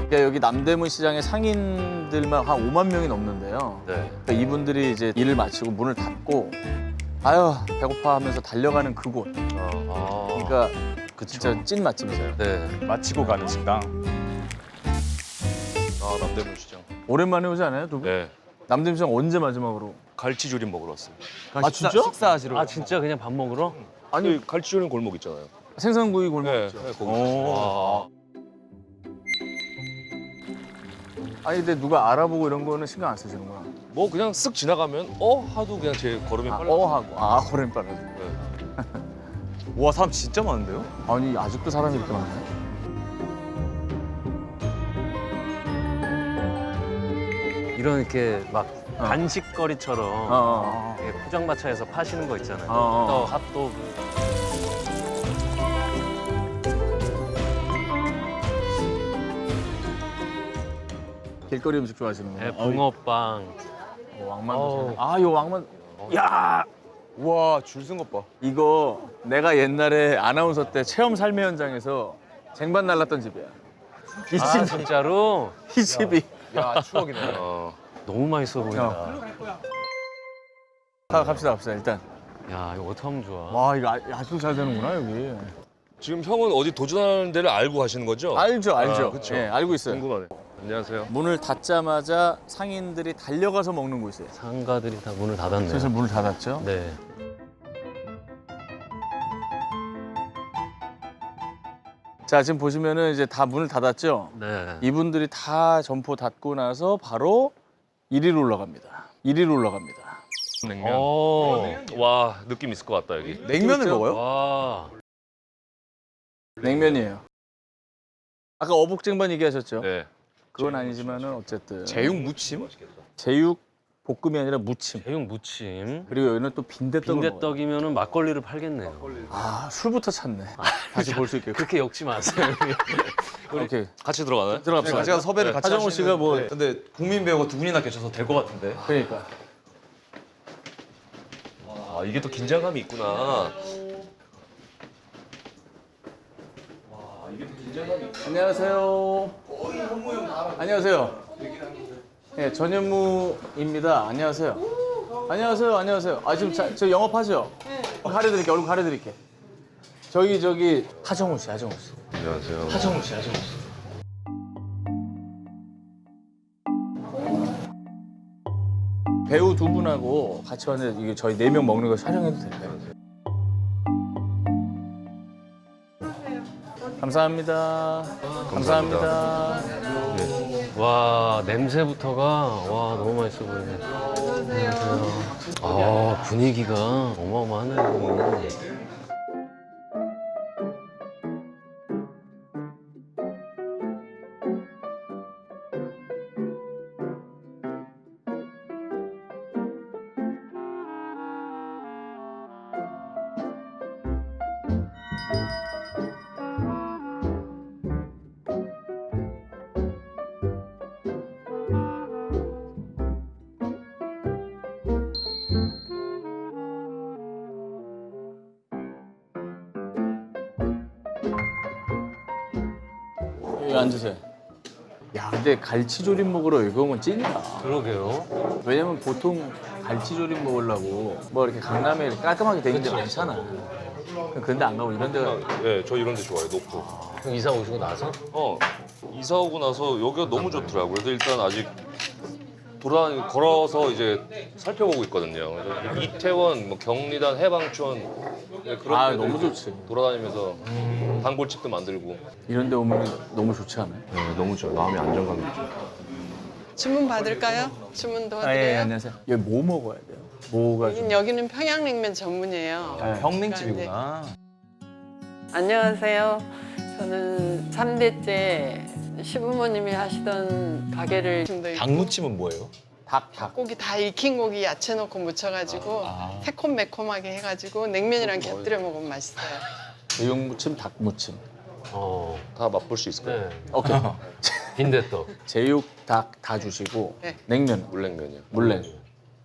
그러니까 여기 남대문 시장에 상인들만 한 5만 명이 넘는데요. 네. 그러니까 이분들이 이제 일을 마치고 문을 닫고 아유 배고파 하면서 달려가는 그곳. 그러니까 진짜 찐 맛집이세요. 네. 마치고 가는 식당. 아, 남대문 시장. 오랜만에 오지 않아요, 두 분? 네. 남대문 시장 언제 마지막으로? 갈치조림 먹으러 왔어요. 아 진짜? 식사하시러. 아 진짜 그냥 밥 먹으러? 아니, 갈치조림 골목 있잖아요. 생선구이 골목 네, 있죠. 네, 거기. 와. 아니 근데 누가 알아보고 이런 거는 신경 안 쓰시는구나. 뭐 그냥 쓱 지나가면 하도 그냥 제 걸음이 빨라. 하고 걸음 빨라져. 네. 와 사람 진짜 많은데요? 아니 아직도 사람이 이렇게 많나요? 이런 이렇게 막 간식거리처럼 어. 이렇게 포장마차에서 파시는 거 있잖아요. 어. 핫도그. 길거리 음식 좋아하시는구나. 네, 붕어빵. 왕만. 아요 왕만. 야 와 줄 쓴 것 봐. 이거 내가 옛날에 아나운서 때 체험 삶의 현장에서 쟁반 날랐던 집이야. 이 아 집, 진짜로? 이 집이. 야 추억이네. 너무 맛있어 보인다. 갑시다 일단. 야 이거 어떻게 하면 좋아? 와 이거 아직도 잘 되는구나 여기. 지금 형은 어디 도전하는 데를 알고 하시는 거죠? 알죠. 아, 그쵸. 예, 알고 있어요. 궁금하네. 안녕하세요. 문을 닫자마자 상인들이 달려가서 먹는 곳이에요. 상가들이 다 문을 닫았네요. 그래서 문을 닫았죠. 네. 자 지금 보시면은 이제 다 문을 닫았죠. 네. 이분들이 다 점포 닫고 나서 바로 1위로 올라갑니다. 1위로 올라갑니다. 냉면. 오. 와, 느낌 있을 것 같다, 여기. 냉면을 있죠? 먹어요? 와. 냉면이에요. 아까 어복쟁반 얘기하셨죠? 네. 그건 아니지만은 어쨌든 제육 무침? 제육 볶음이 아니라 무침. 제육 무침. 그리고 여기는 또 빈대떡을 먹어요. 빈대떡이면은 막걸리를 팔겠네요. 아 술부터 찼네. 다시 볼 수 있게. 그렇게 엮지 마세요. 오케이 같이 들어가나요? 들어갑시다. 제가 섭외를 같이 하정우 씨가 뭐 근데 국민 배우가 두 분이나 계셔서 될 것 같은데. 그러니까 아, 이게 또 긴장감이 있구나. 안녕하세요. 안녕하세요. 네, 전현무입니다. 안녕하세요. 안녕하세요. 아 지금 저 영업하죠? 네. 가려드릴게. 얼굴 가려드릴게. 저기 하정우 씨. 안녕하세요. 하정우 씨. 배우 두 분하고 같이 왔는데 이게 저희 4명 먹는 거 촬영해도 될까요? 감사합니다. 감사합니다. 와 냄새부터가 와 너무 맛있어 보이네. 안녕하세요. 아 분위기가 어마어마하네요. 여기 앉으세요. 야, 근데 갈치조림 먹으러 여기 오면 찐이다. 그러게요. 왜냐면 보통 갈치조림 먹으려고 뭐 이렇게 강남에 이렇게 깔끔하게 돼 있는 데 많잖아. 근데 안 가고 이런 데가 네, 저 이런 데 좋아해요, 높고. 형 이사 오시고 나서? 이사 오고 나서 여기가 너무 좋더라고요. 그래서 일단 아직 걸어서 이제 살펴보고 있거든요. 그래서 이태원, 뭐 경리단, 해방촌 네, 그런 아, 데들 너무 좋지. 돌아다니면서 단골집도 만들고. 이런 데 오면 너무 좋지 않아요? 네, 너무 좋아요. 마음의 안정감이 있죠. 주문 받을까요? 주문 도와드려요? 아, 예, 안녕하세요. 여기 뭐 먹어야 돼요? 뭐가 좀... 여기는 평양냉면 전문이에요. 네. 평냉집이구나. 안녕하세요. 저는 3대째 시부모님이 하시던 가게를 지금도 있고 닭무침은 뭐예요? 닭. 고기 다 익힌 고기 야채 넣고 무쳐가지고 새콤매콤하게 해가지고 냉면이랑 곁들여 먹으면 맛있어요. 제육무침, 닭무침. 다 맛볼 수 있을 거예요. 네. 오케이. 빈대떡. 제육, 닭 다 주시고 네. 냉면, 물냉면이요. 물냉.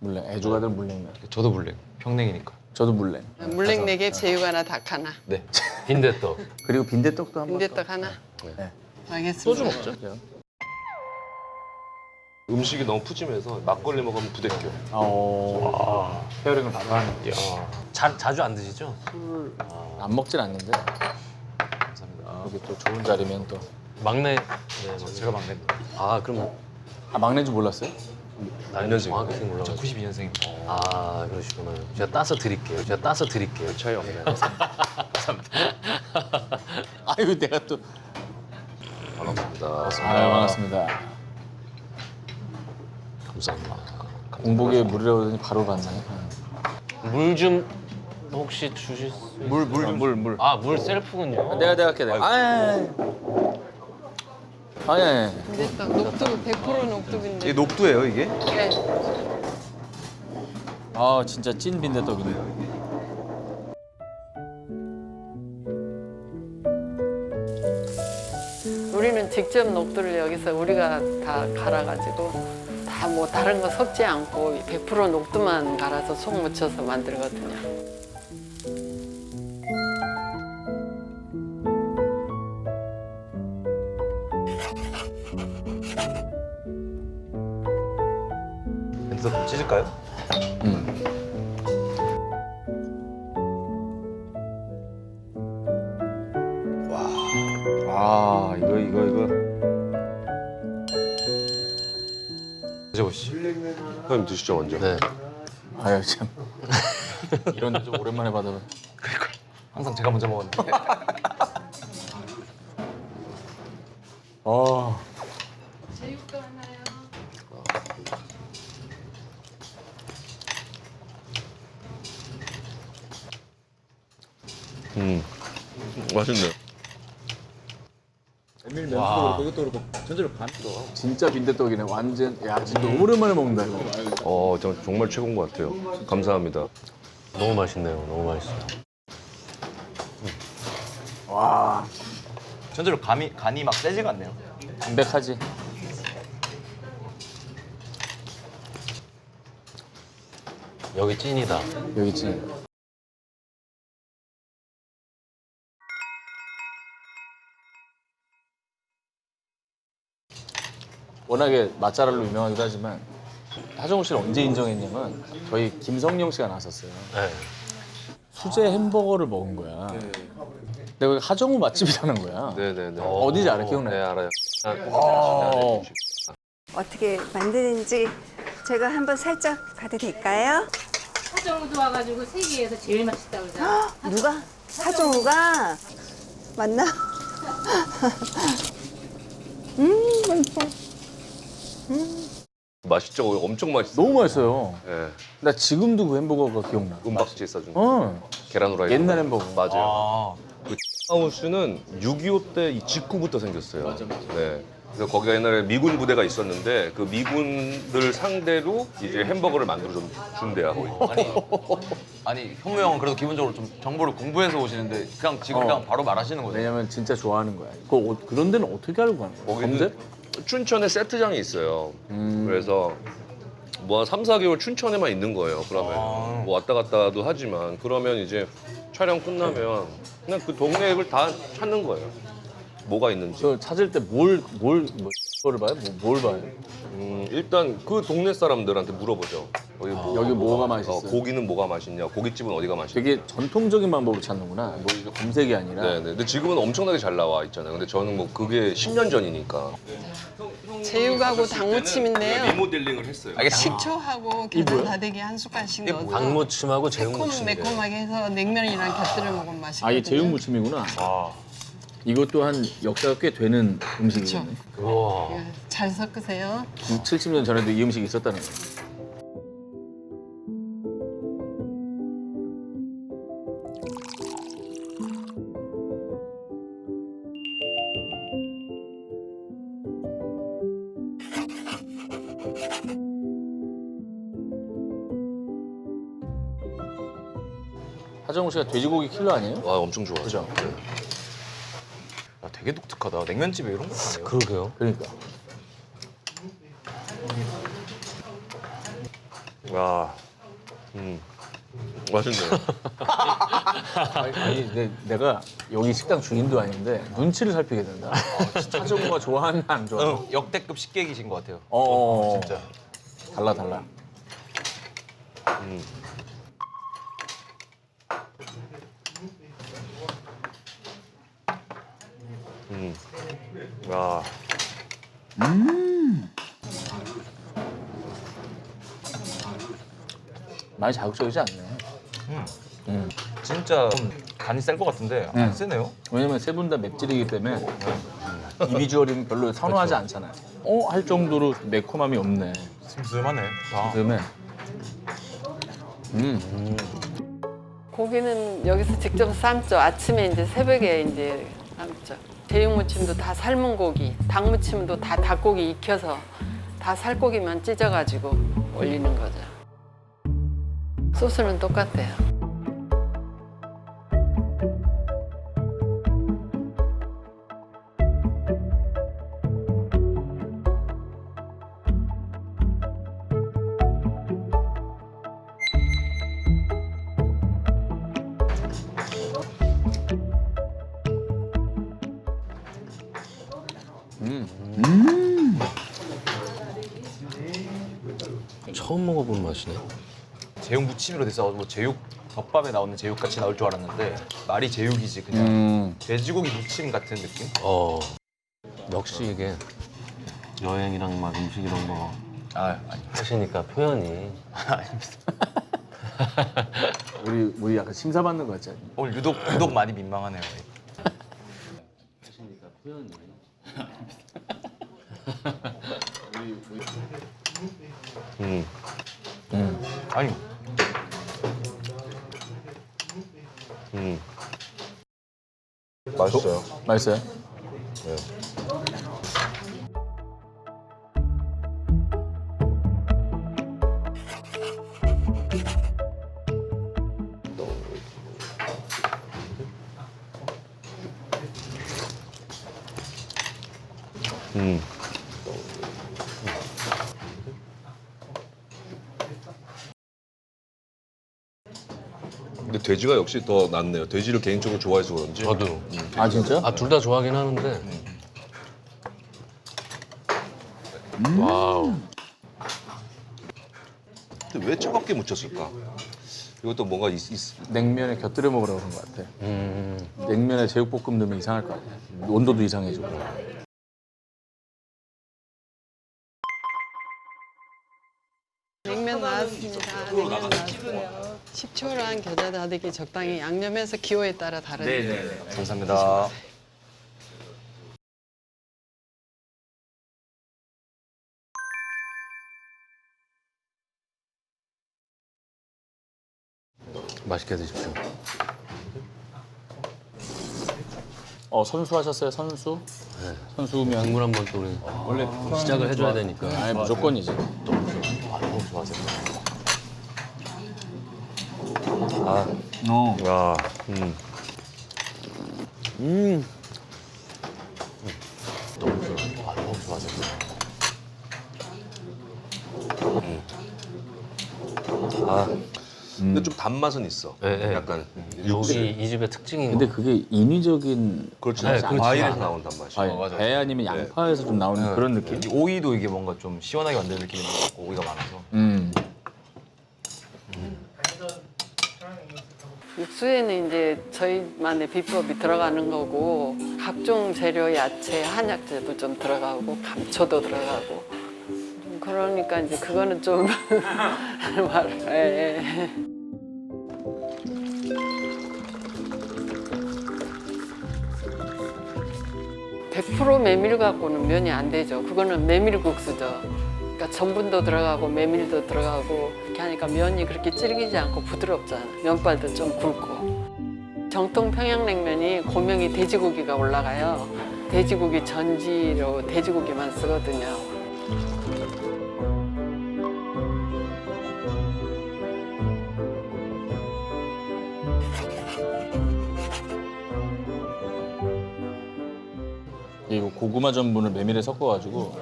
애주가들 물냉면. 저도 물냉. 평냉이니까. 저도 물냉. 물냉 4개, 제육 하나, 닭 하나. 네. 빈대떡. 그리고 빈대떡도 한번. 빈대떡 하나. 네. 알겠습니다. 소주 먹자. 음식이 너무 푸짐해서 막걸리 먹으면 부대껴. 페어링을 바로 하는. 자주 안 드시죠? 안 먹진 않는데. 감사합니다. 여기 또 좋은 자리면 또. 막내. 네, 제가 막내. 아 그럼 아 막내인 줄 몰랐어요? 나는 정확하게 저 몰라가지고. 92년생입니다. 아 그러시구나. 제가 따서 드릴게요. 제가 따서 드릴게요. 차이 없네. 아유 내가 또. 반갑습니다. 아유 반갑습니다. 감사합니다. 공복에 물이라고 그러더니 바로 갔네. 물 좀 혹시 주실 수? 물. 아 물 셀프군요. 내가 할게 내가. 아니. 빈대떡, 녹두, 100% 녹두빈대. 이게 녹두예요, 이게? 네. 아 진짜 찐 빈대떡이네. 우리는 직접 녹두를 여기서 우리가 다 갈아가지고 다 뭐 다른 거 섞지 않고 100% 녹두만 갈아서 속 묻혀서 만들거든요. 빈대떡 좀 찢을까요? 아 이거. 드셔보시죠. 형님 드시죠 먼저. 네. 아유 참. 이런 데 좀 오랜만에 받아봐. 항상 제가 먼저 먹었는데. 아. 맛있네. 메밀 면수도 그렇고 이것도 그렇고 전체로 반. 진짜 빈대떡이네. 완전. 야 진짜 너무 오랜만에 먹는다 이거. 정말 최고인 것 같아요. 감사합니다. 너무 맛있네요. 너무 맛있어요. 와. 전체로 간이 막 세지가 않네요. 담백하지. 여기 찐이다. 여기 있지. 워낙에 맛잘알로 유명하기도 하지만 하정우 씨를 언제 인정했냐면 저희 김성령 씨가 나섰어요. 네. 수제 햄버거를 먹은 거야. 내가 하정우 맛집이라는 거야. 네네네. 어디지 알아? 네 기억나요? 알아요. 어. 어떻게 만드는지 제가 한번 살짝 봐도 될까요? 하정우도 와가지고 세계에서 제일 맛있다고 그러잖아. 누가? 하정우가? 맞나? 맛있어. 맛있죠? 엄청 맛있어. 너무 맛있어요. 예. 나 지금도 그 햄버거가 기억나. 은박지 싸준. 계란 후라이. 옛날 햄버거. 맞아요. 하우스는 6.25 때 이 직후부터 생겼어요. 맞아. 네. 그래서 거기가 옛날에 미군 부대가 있었는데 그 미군들 상대로 이제 햄버거를 만들어 준대요. 아니, 현무 형은 그래도 기본적으로 좀 정보를 공부해서 오시는데 그냥 지금 그냥 바로 말하시는 거예요. 왜냐면 진짜 좋아하는 거야. 그런 데는 어떻게 알고 가는 거야? 거기는 검색? 춘천에 세트장이 있어요. 그래서 뭐 한 3, 4개월 춘천에만 있는 거예요. 그러면 뭐 왔다 갔다도 하지만 그러면 이제 촬영 끝나면 그냥 그 동네를 다 찾는 거예요. 뭐가 있는지. 저 찾을 때 뭘 봐요? 뭘 봐요? 일단 그 동네 사람들한테 물어보죠. 여기 뭐가 맛있어요? 고기는 뭐가 맛있냐? 고깃집은 어디가 맛있냐? 되게 전통적인 방법으로 찾는구나. 뭐 이거 검색이 아니라. 네네. 근데 지금은 엄청나게 잘 나와 있잖아요. 근데 저는 뭐 그게 10년 전이니까. 제육하고 닭무침인데요. 리모델링을 했어요. 식초하고 계란 다대기 한 숟갈씩 넣어서 닭무침하고 제육무침. 매콤하게 해서 냉면이랑 곁들여 먹으면 맛있거든요. 아 이게 제육무침이구나. 이것도 한 역사가 꽤 되는 음식이네. 우와. 잘 섞으세요. 70년 전에도 이 음식이 있었다는 거예요. 하정우 씨가 돼지고기 킬러 아니에요? 와 엄청 좋아. 그죠? 야, 되게 독특하다. 냉면집에 이런 거 파네요. 그러게요. 그러니까. 와. 맛있네요. 아니 내가 여기 식당 주인도 아닌데 눈치를 살피게 된다. 차정우가 좋아하나 안 좋아하나. 역대급 식객이신 것 같아요. 진짜. 달라. 와. 많이 자극적이지 않네. 진짜 간이 셀 것 같은데 안 세네요. 왜냐면 세 분 다 맵찔이기 때문에 이 비주얼이면 별로 선호하지 않잖아요. 할 정도로 매콤함이 없네. 슴슴하네. 그다음에 고기는 여기서 직접 삶죠. 아침에 이제 새벽에 이제 삶죠. 제육무침도 다 삶은 고기, 닭무침도 다 닭고기 익혀서 다 살코기만 찢어가지고 올리는 거죠. 소스는 똑같아요. 처음 먹어보는 맛이네. 제육 무침으로 돼서 뭐 제육 덮밥에 나오는 제육 같이 나올 줄 알았는데 말이 제육이지 그냥 돼지고기 무침 같은 느낌? 역시 이게 여행이랑 막 음식 이런 거 아니. 하시니까 표현이. 우리 약간 심사받는 거 같지 않니? 오늘 유독 많이 민망하네요. 하시니까 표현이. 아니 맛있어요. 맛있어요? 근데 돼지가 역시 더 낫네요. 돼지를 개인적으로 좋아해서 그런지. 저도. 아 진짜? 둘 다 좋아하긴 하는데. 와우. 근데 왜 차갑게 묻혔을까? 이것도 뭔가 냉면에 곁들여 먹으라고 그런 것 같아. 냉면에 제육볶음 넣으면 이상할 것 같아. 온도도 이상해지고. 냉면 나왔습니다. 냉면 나왔어요. 식초랑 겨자 다대기 적당히 양념해서 기호에 따라 다르네요. 감사합니다. 맛있게 드십시오. 선수하셨어요? 선수? 네. 선수면 국물 한번 또 우리 원래 시작을 해줘야 되니까. 아예 무조건이지. 너무 좋아하세요. 와. 너무 좋아하세요. 근데 좀 단맛은 있어. 네. 약간 여기 이 집의 특징인 근데 거. 그게 인위적인 그렇지. 네, 그렇지. 과일에서 나온 단맛이. 과일. 배 아니면 양파에서 좀 나오는 그런 느낌? 이 오이도 이게 뭔가 좀 시원하게 만드는 느낌이 있고 오이가 많아서. 육수에는 이제 저희만의 비법이 들어가는 거고 각종 재료, 야채, 한약재도 좀 들어가고 감초도 들어가고 그러니까 이제 그거는 좀 예. 100% 메밀 갖고는 면이 안 되죠. 그거는 메밀국수죠. 그러니까 전분도 들어가고 메밀도 들어가고 이렇게 하니까 면이 그렇게 질기지 않고 부드럽잖아. 면발도 좀 굵고. 정통 평양냉면이 고명이 돼지고기가 올라가요. 돼지고기 전지로 돼지고기만 쓰거든요. 이거 고구마 전분을 메밀에 섞어가지고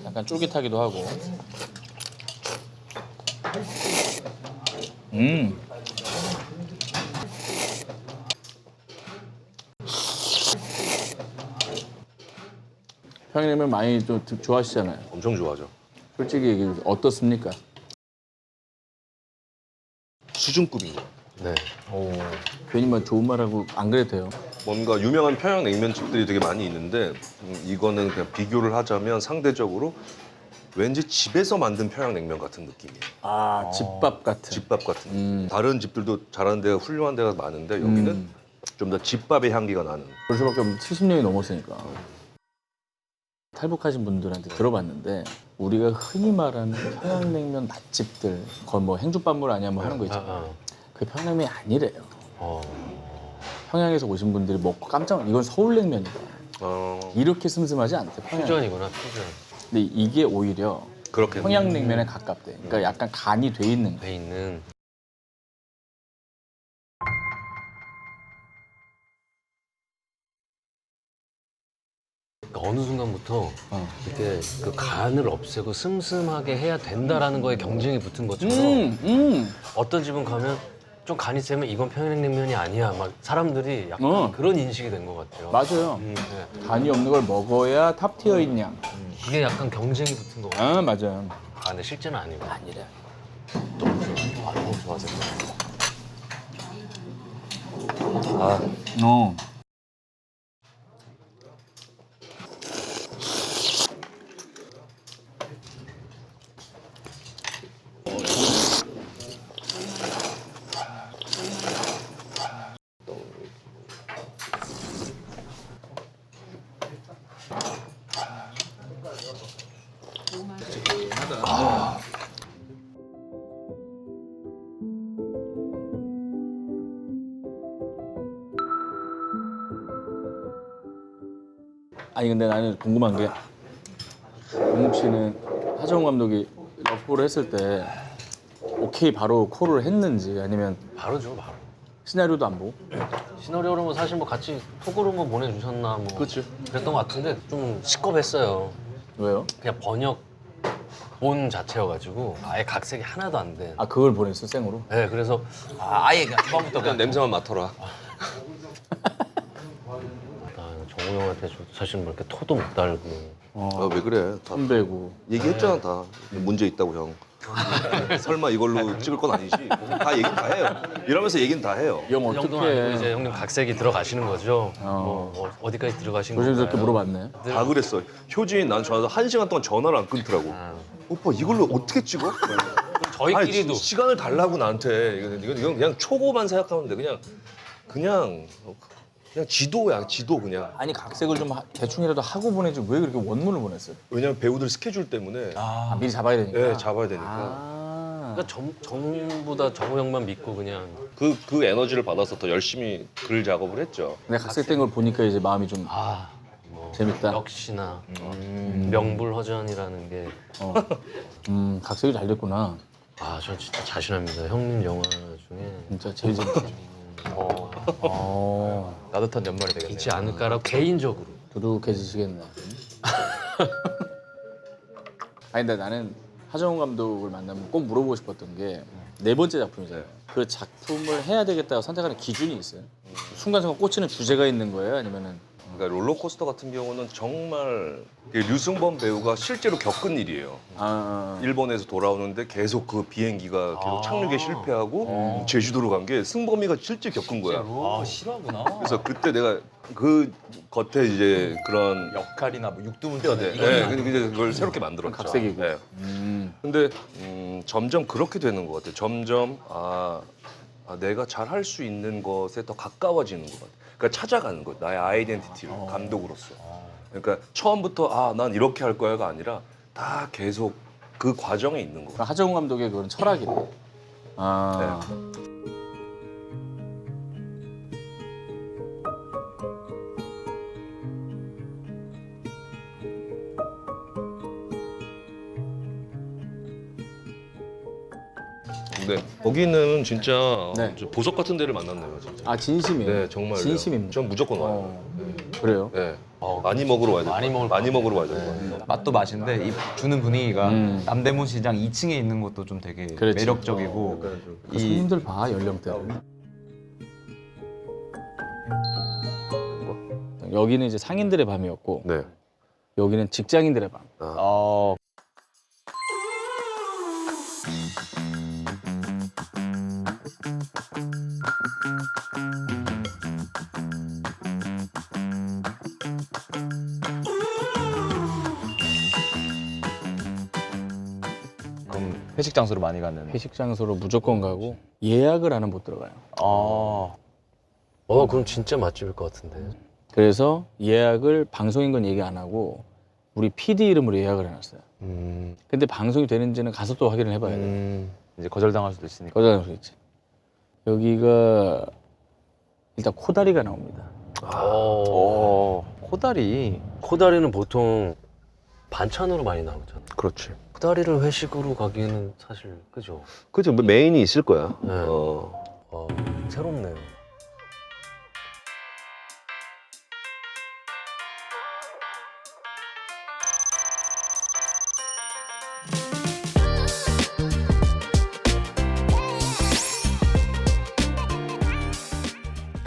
약간 쫄깃하기도 하고. 평양냉면 많이 좀 좋아하시잖아요. 엄청 좋아하죠. 솔직히 얘기해 주세요. 어떻습니까? 수준급인 거. 네. 괜히 뭐 좋은 말하고 안 그래도 돼요. 뭔가 유명한 평양냉면집들이 되게 많이 있는데 이거는 그냥 비교를 하자면 상대적으로 왠지 집에서 만든 평양냉면 같은 느낌이에요. 아, 집밥 같은. 집밥 같은. 다른 집들도 잘하는 데가 훌륭한 데가 많은데 여기는 좀 더 집밥의 향기가 나는. 벌써밖에 70년이 넘었으니까. 탈북하신 분들한테 들어봤는데 우리가 흔히 말하는 평양냉면 맛집들 거의 뭐 행주밥물 아니야 뭐 하는 거 있잖아요. 그게 평양냉면이 아니래요. 평양에서 오신 분들이 먹고 깜짝 이건 서울냉면이다. 이렇게 슴슴하지 않대. 평양. 퓨전이구나, 퓨전. 근데 이게 오히려 그렇게 평양냉면에 가깝대. 그러니까 약간 간이 돼 있는 거. 배 있는. 그러니까 어느 순간부터 이렇게 그 간을 없애고 슴슴하게 해야 된다라는 거에 경쟁이 붙은 것처럼 어떤 집은 가면 좀 간이 세면 이건 평양냉면이 아니야. 막 사람들이 약간 그런 인식이 된 것 같아요. 맞아요. 네. 간이 없는 걸 먹어야 탑티어인 양. 이게 약간 경쟁이 붙은 것 같아요. 아, 맞아요. 아, 근데 실제는 아니고. 아니래. 너무 좋아서. 어. 아니 근데 나는 궁금한 게 용욱 씨는 하정우 감독이 러프를 했을 때 오케이 바로 콜을 했는지 아니면 바로죠, 바로. 시나리오도 안 보고? 시나리오로 뭐 사실 뭐 같이 톡으로 뭐 보내주셨나 뭐. 그치. 그랬던 것 같은데 좀 시겁했어요. 왜요? 그냥 번역 본 자체여가지고 아예 각색이 하나도 안 돼. 아 그걸 보냈어 생으로? 네, 그래서 아예 그냥 처음부터 그냥 냄새만 맡아라. 정우 형한테 사실 뭐 이렇게 토도 못 달고. 왜 그래? 다 선배고. 얘기했잖아 다. 문제 있다고 형. 설마 이걸로 찍을 건 아니지. 다 얘기 다 해요. 이러면서 얘기는 다 해요. 영 그 정도는 아니고 어떻게 이제 형님 각색이 들어가시는 거죠. 뭐 어디까지 들어가신 건가요? 조심스럽게 물어봤네. 다 그랬어. 효진이 난 전화해서 1시간 동안 전화를 안 끊더라고. 오빠 이걸로 어떻게 찍어? 저희끼리도 아니, 시간을 달라고 나한테. 이건 그냥 초보만 생각하면 돼. 그냥 지도야, 지도 그냥. 아니 각색을 좀 대충이라도 하고 보내지 왜 그렇게 원문을 보냈어요? 왜냐면 배우들 스케줄 때문에 아, 미리 잡아야 되니까. 네, 잡아야 되니까. 아. 그러니까 전부 다 정우 형만 믿고 그냥 그 에너지를 받아서 더 열심히 글 작업을 했죠. 근데 각색된 걸 보니까 이제 마음이 좀 뭐 재밌다. 역시나 명불허전이라는 게 각색이 잘 됐구나. 전 진짜 자신합니다. 형님 영화 중에 진짜 제일 재밌다. 따뜻한 연말이 되겠네요. 있지 않을까라고 개인적으로. 두둑해지시겠네. 아니 근데 나는 하정우 감독을 만나면 꼭 물어보고 싶었던 게 네 번째 작품이잖아요. 그 작품을 해야 되겠다고 선택하는 기준이 있어요? 순간순간 꽂히는 주제가 있는 거예요? 아니면은 그러니까 롤러코스터 같은 경우는 정말 류승범 배우가 실제로 겪은 일이에요. 일본에서 돌아오는데 계속 그 비행기가 계속 착륙에 실패하고 제주도로 간 게 승범이가 실제 겪은 거야. 아 싫어하구나. 그래서 그때 내가 그 겉에 이제 그런 역할이나 뭐 육두문자 네, 근데 그걸 새롭게 만들었죠. 각색이고. 네. 근데 점점 그렇게 되는 것 같아요. 점점 내가 잘 할 수 있는 것에 더 가까워지는 것 같아요. 그러니까 찾아가는 것, 나의 아이덴티티를 감독으로서. 그러니까 처음부터 난 이렇게 할 거야가 아니라 다 계속 그 과정에 있는 거. 하정우 감독의 그런 철학이네. 근데 거기는 진짜 네. 저 보석 같은 데를 만났네요, 진짜. 아 진심이에요? 네, 정말요. 진심입니다. 전 무조건 와요. 그래요? 네. 많이 먹으러 와야 돼요. 많이 먹으러 와야 돼요. 맛도 맛인데 이 주는 분위기가 남대문 시장 2층에 있는 것도 좀 되게 그렇지. 매력적이고 그 손님들 봐 연령대를. 여기는 이제 상인들의 밤이었고 네. 여기는 직장인들의 방. 어. 그럼 회식 장소로 많이 가는. 회식 장소로 무조건 가고 예약을 안 하면 못 들어가요. 그럼 진짜 맛집일 것 같은데. 그래서 예약을 방송인 건 얘기 안 하고 우리 PD 이름으로 예약을 해놨어요. 근데 방송이 되는지는 가서 또 확인을 해봐야 돼요. 이제 거절당할 수도 있으니까. 거절할 수 있지. 여기가 일단 코다리가 나옵니다. 코다리. 코다리는 보통 반찬으로 많이 나오잖아. 그렇지. 코다리를 회식으로 가기에는 사실 그죠? 그죠. 뭐 메인이 있을 거야. 네. 새롭네요.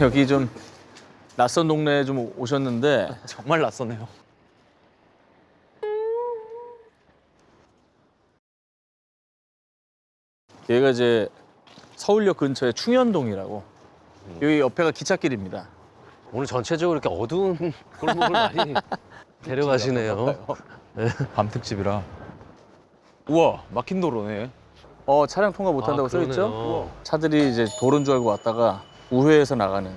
여기 좀 낯선 동네에 좀 오셨는데 정말 낯서네요. 여기가 이제 서울역 근처에 충현동이라고 여기 옆에가 기찻길입니다. 오늘 전체적으로 이렇게 어두운 골목을 많이 데려가시네요. 밤 특집이라. 우와, 막힌 도로네. 차량 통과 못한다고 써 있죠? 그러네요. 차들이 이제 도로인 줄 알고 왔다가 우회해서 나가는.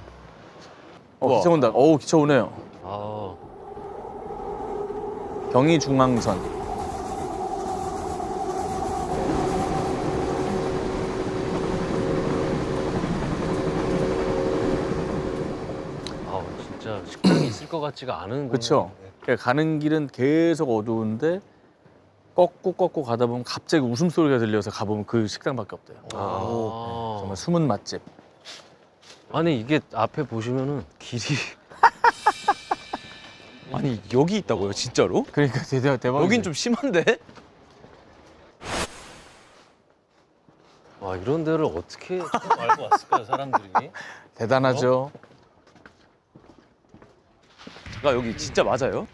기차 온다. 기차 오네요. 아, 경의중앙선. 진짜 식당이 있을 것 같지가 않은 그렇죠. 그러니까 가는 길은 계속 어두운데 꺾고 가다 보면 갑자기 웃음소리가 들려서 가보면 그 식당밖에 없대요. 정말 숨은 맛집. 아니 이게 앞에 보시면은 길이 아니, 여기 있다고요, 진짜로? 그러니까 대박. 여긴 좀 심한데? 와 이런 데를 어떻게 알고 왔을까요 사람들이? 대단하죠. 잠깐, 여기 진짜 맞아요?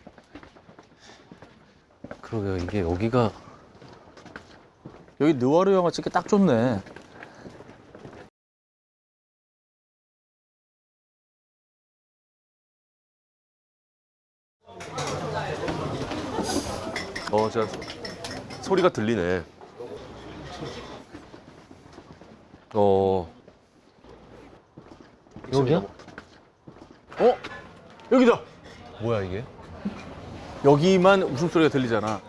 그러게요. 이게 여기가 여기 느와르 영화 찍기 딱 좋네. 진짜 소리가 들리네. 여기야? 여기다. 뭐야, 이게? 여기만 웃음소리가 들리잖아.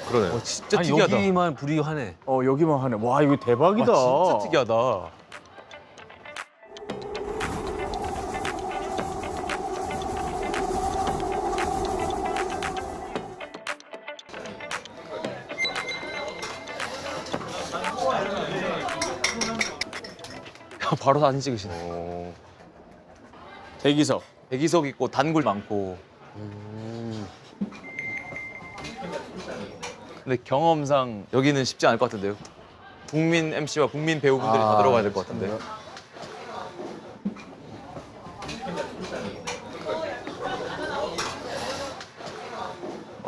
그러네. 진짜 아니, 특이하다. 여기만 불이 하네. 여기만 하네. 와, 이거 대박이다. 진짜 특이하다. 바로 사진 찍으시네. 대기석. 대기석 있고 단골 많고. 근데 경험상 여기는 쉽지 않을 것 같은데요. 국민 MC와 국민 배우분들이 다 들어가야 될 것 같은데.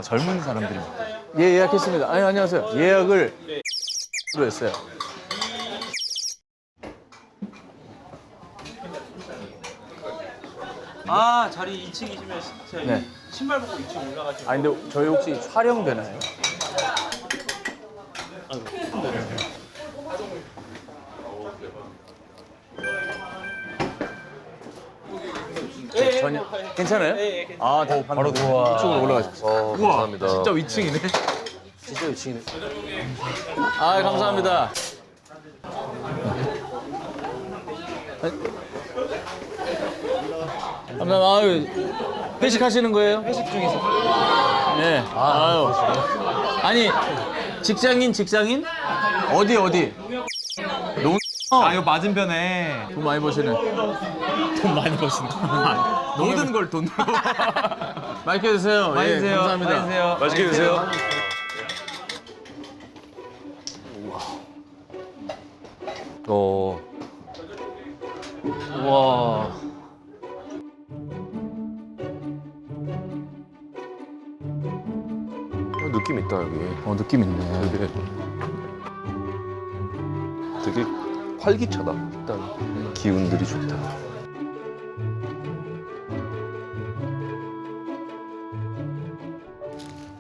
젊은 사람들이 많다. 예, 예약했습니다. 아니, 안녕하세요. 예약을 했어요. 자리 2층이시면 네. 신발 벗고 2층 올라가시면. 아니, 근데 저희 혹시 촬영되나요? 전혀 괜찮아요? 네, 바로 이쪽으로 올라가십시오. 감사합니다. 진짜 위층이네. 진짜 위층이네. 감사합니다. 감사합니다. 회식하시는 거예요? 회식 중이세요? 네. 아니 직장인? 어디? 이거 맞은편에 돈 많이 버시는. 돈 많이 버신다. 모든 걸 돈으로. 맛있게 드세요. 많이 드세요. 감사합니다. 많이 드세요. 맛있게 드세요. 와. 느낌 있다 여기. 느낌 있네. 되게 활기차다. 일단 기운들이 좋다.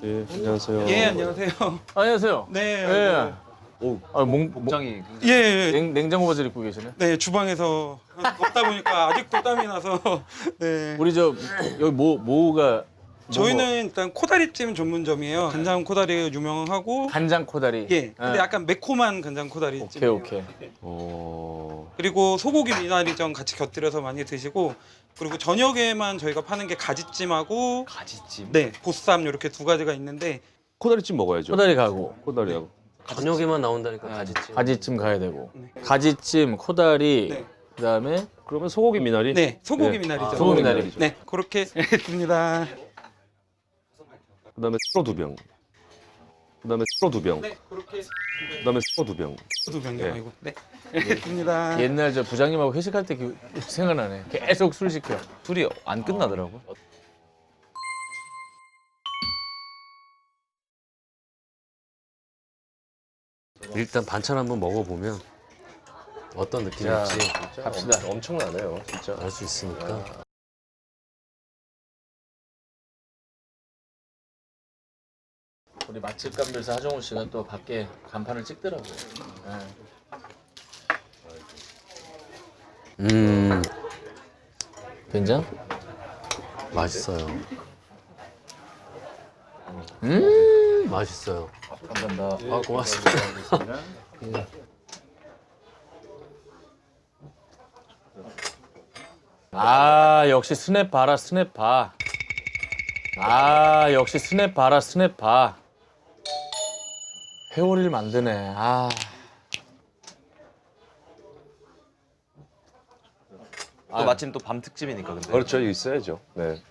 예, 안녕하세요. 예, 안녕하세요. 안녕하세요. 네. 예. 오, 복장이 예, 예. 냉장고 바지를 입고 계시네. 네, 주방에서 덥다 보니까 아직도 땀이 나서 네. 우리 여기 뭐가 저희는 일단 코다리찜 전문점이에요. 간장 코다리 유명하고 간장 코다리. 예. 근데 약간 매콤한 간장 코다리찜이에요. 오케이. 그리고 소고기 미나리전 같이 곁들여서 많이 드시고 그리고 저녁에만 저희가 파는 게 가지찜하고 가지찜. 네, 보쌈 이렇게 두 가지가 있는데 코다리찜 먹어야죠. 코다리 가고 코다리하고. 저녁에만 나온다니까 가지찜. 가지찜 가야 되고. 네. 가지찜, 코다리, 네. 그다음에 그러면 소고기 미나리? 네, 소고기 네. 미나리전. 소고기 미나리. 네, 그렇게 했습니다. 그다음에 술로 2병. 그다음에 술로 2병. 네, 그렇게 그다음에 술로 2병. 두 병이요. 네. 아이고. 네. 했습니다. 옛날 저 부장님하고 회식할 때 생각나네. 계속 술 시켜. 술이 안 끝나더라고. 일단 반찬 한번 먹어보면 어떤 느낌일지 갑시다. 엄청나네요, 진짜. 알 수 있으니까. 우리 맛집 감별사 하정우 씨가 또 밖에 간판을 찍더라고요. 된장? 맛있어요. 맛있어요. 감사합니다. 아, 고맙습니다. 아 역시 스냅 봐라 스냅 봐. 아 역시 스냅 봐라 스냅 봐. 회오리를 만드네. 아. 또 마침 또 밤 특집이니까 근데. 그렇죠, 있어야죠. 네.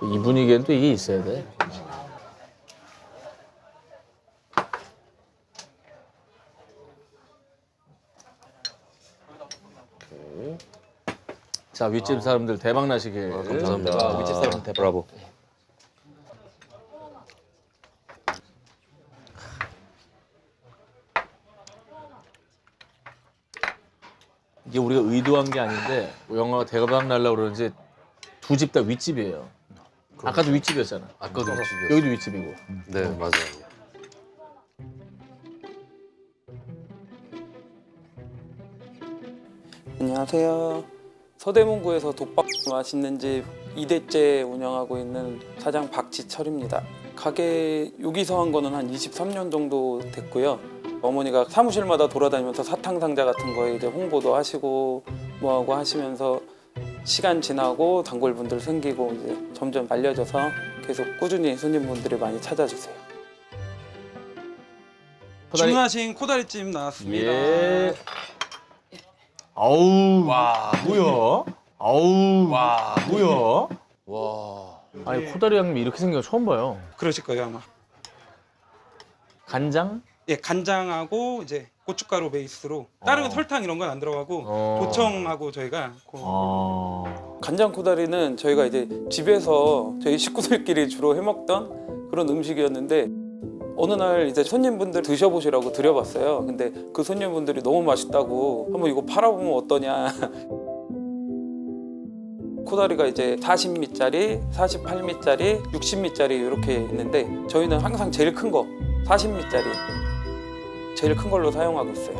이 분위기엔 또 이게 있어야 돼. 자 윗집 사람들 대박 나시길. 감사합니다. 윗집 사람 대박. 브라보. 이게 우리가 의도한 게 아닌데 영화가 대박 날라 그러는지 두 집 다 윗집이에요. 아까도 윗집이었잖아. 아까도 윗집이었어. 여기도 윗집이고. 네, 맞아요. 안녕하세요. 서대문구에서 독박 맛있는 집 2대째 운영하고 있는 사장 박지철입니다. 가게 여기서 한 거는 한 23년 정도 됐고요. 어머니가 사무실마다 돌아다니면서 사탕 상자 같은 거에 이제 홍보도 하시고 뭐하고 하시면서 시간 지나고 단골분들 생기고 이제 점점 알려져서 계속 꾸준히 손님분들이 많이 찾아주세요. 주문하신 코다리찜 나왔습니다. 예. 아우. 와. 뭐야? 아우. 와. 뭐야? 와. 아니 코다리 양념이 이렇게 생긴 거 처음 봐요. 그러실 거예요 아마. 간장? 예, 간장하고 이제 고춧가루 베이스로 다른 설탕 이런 건 안 들어가고 도청하고 저희가 간장 코다리는 저희가 이제 집에서 저희 식구들끼리 주로 해 먹던 그런 음식이었는데 어느 날 이제 손님분들 드셔보시라고 드려봤어요. 근데 그 손님분들이 너무 맛있다고 한번 이거 팔아보면 어떠냐. 코다리가 이제 40미짜리, 48미짜리, 60미짜리 이렇게 있는데 저희는 항상 제일 큰 거 40미짜리 제일 큰 걸로 사용하고 있어요.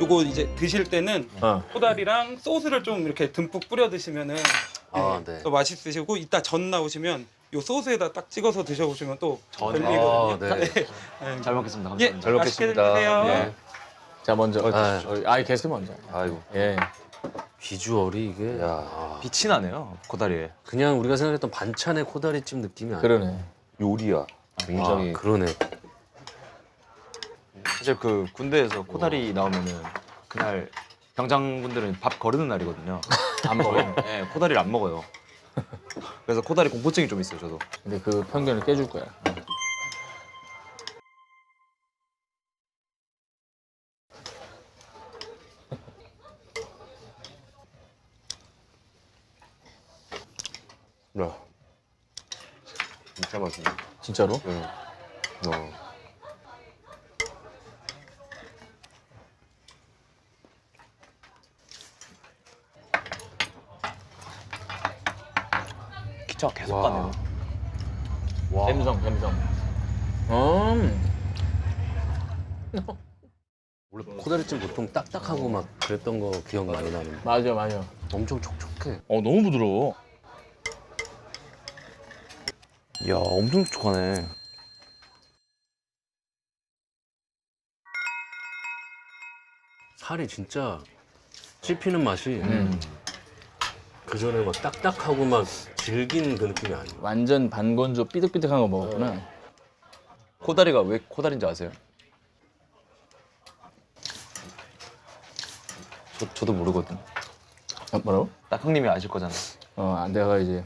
요거 이제 드실 때는 어. 코다리랑 소스를 좀 이렇게 듬뿍 뿌려 드시면은 아, 네. 또 맛있으시고 이따 전 나오시면 요 소스에다 딱 찍어서 드셔보시면 또 전. 별미거든요. 아, 네. 네. 잘 먹겠습니다. 예, 감사합니다. 잘 맛있게 먹겠습니다. 드세요. 예. 자 먼저 아. 게스트 먼저. 아이고. 예. 비주얼이 이게 야 빛이 나네요. 코다리에. 그냥 우리가 생각했던 반찬의 코다리찜 느낌이 아니야. 그러네. 요리야. 굉장히. 아, 그러네. 사실 그 군대에서 코다리 나오면은 그날 병장분들은 밥 거르는 날이거든요. 안 먹어요. 네, 코다리를 안 먹어요. 그래서 코다리 공포증이 좀 있어요, 저도. 근데 그 편견을 깨줄 거야. 야. 진짜 맛있네. 진짜로? 응. 기차가 계속 가네요. 감성. 원래 코다리찜 보통 딱딱하고 막 그랬던 거 기억 많이 나는데 맞아. 엄청 촉촉해. 너무 부드러워. 이야, 엄청 촉촉하네. 살이 진짜 씹히는 맛이 그 전에 막 딱딱하고 막 질긴 그 느낌이 아니야. 완전 반건조 삐득삐득한 거 먹었구나. 코다리가 왜 코다리인지 아세요? 저도 모르거든. 뭐라고? 딱 형님이 아실 거잖아요. 내가 이제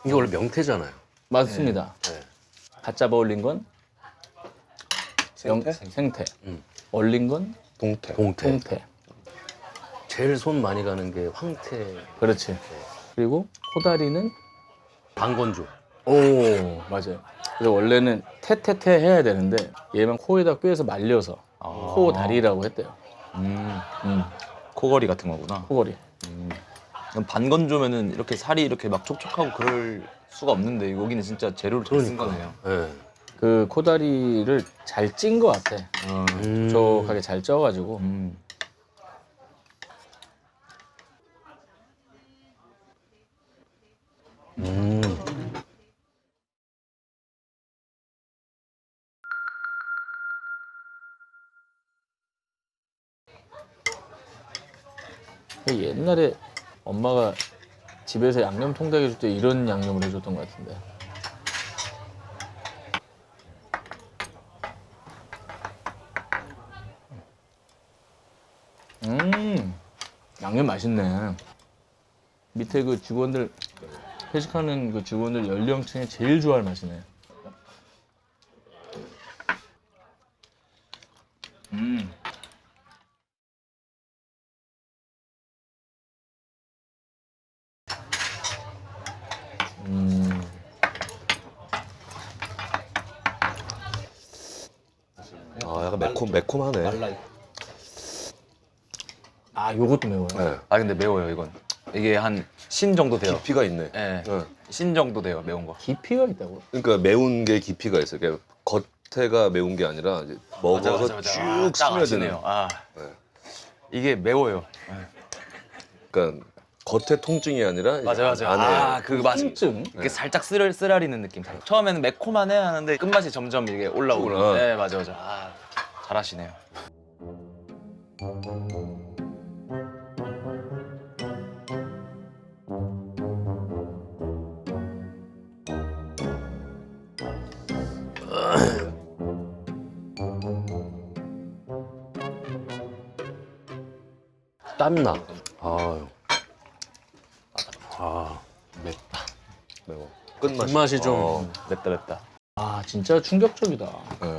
이게 원래 명태잖아요. 맞습니다. 네. 갓 잡아 올린 건 생태. 얼린 건 동태. 동태. 통태. 제일 손 많이 가는 게 황태. 그렇지. 그리고 코다리는 반건조. 오 맞아요. 그래서 원래는 태태태 해야 되는데 얘만 코에다 꿰서 말려서 코다리라고 했대요. 코걸이 같은 거구나. 코걸이. 그럼 반건조면은 이렇게 살이 이렇게 막 촉촉하고 그럴 수가 없는데 여기는 진짜 재료를 잘 쓴 거네요. 네. 그 코다리를 잘 찐 것 같아. 촉촉하게 잘 쪄가지고. 옛날에 엄마가 집에서 양념 통닭 해줄 때 이런 양념을 해줬던 것 같은데. 양념 맛있네. 밑에 그 직원들 회식하는 그 직원들 연령층이 제일 좋아할 맛이네. 아 약간 매콤하네. 아, 요것도 매워요. 네. 아 근데 매워요 이건. 이게 한 신 정도 돼요. 깊이가 있네. 네. 네. 신 정도 돼요 매운 거. 깊이가 있다고? 그러니까 매운 게 깊이가 있어요. 그러니까 겉에가 매운 게 아니라 이제 먹어서 쭉 스며드는. 아 네. 이게 매워요. 그러니까 겉에 통증이 아니라 이제 안에 아그 맛. 통증? 이렇게 살짝 쓰라리는 느낌. 처음에는 매콤하네 하는데 끝맛이 점점 이게 올라오고. 올라와. 네 맞아. 아 잘하시네요. 땀나. 아유. 아, 맵다. 매워. 끝맛이. 끝맛이 좀 맵다. 아, 진짜 충격적이다. 네.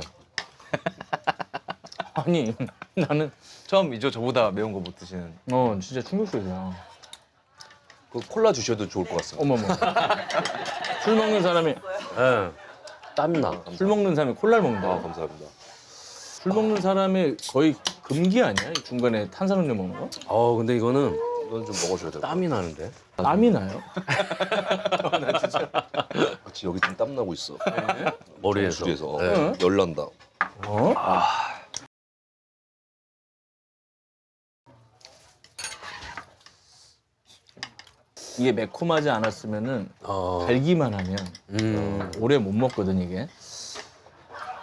아니, 나는 처음이죠 저보다 매운 거 못 드시는. 진짜 충격적이야. 그 콜라 주셔도 좋을 것 같습니다. 어머머. 술 먹는 사람이 예. 땀나. 술 먹는 사람이 콜라를 먹는다. 아 감사합니다. 술 먹는 사람이 거의 금기 아니야? 이 중간에 탄산음료 먹는 거? 근데 이거는 이건 좀 먹어줘야 돼요. 땀이 나는데. 땀이 나요? 그치 여기 좀 땀 나고 있어. 머리에서. 주에서 네. 열 난다. 어? 이게 매콤하지 않았으면은 어. 달기만 하면 오래 못 먹거든 이게.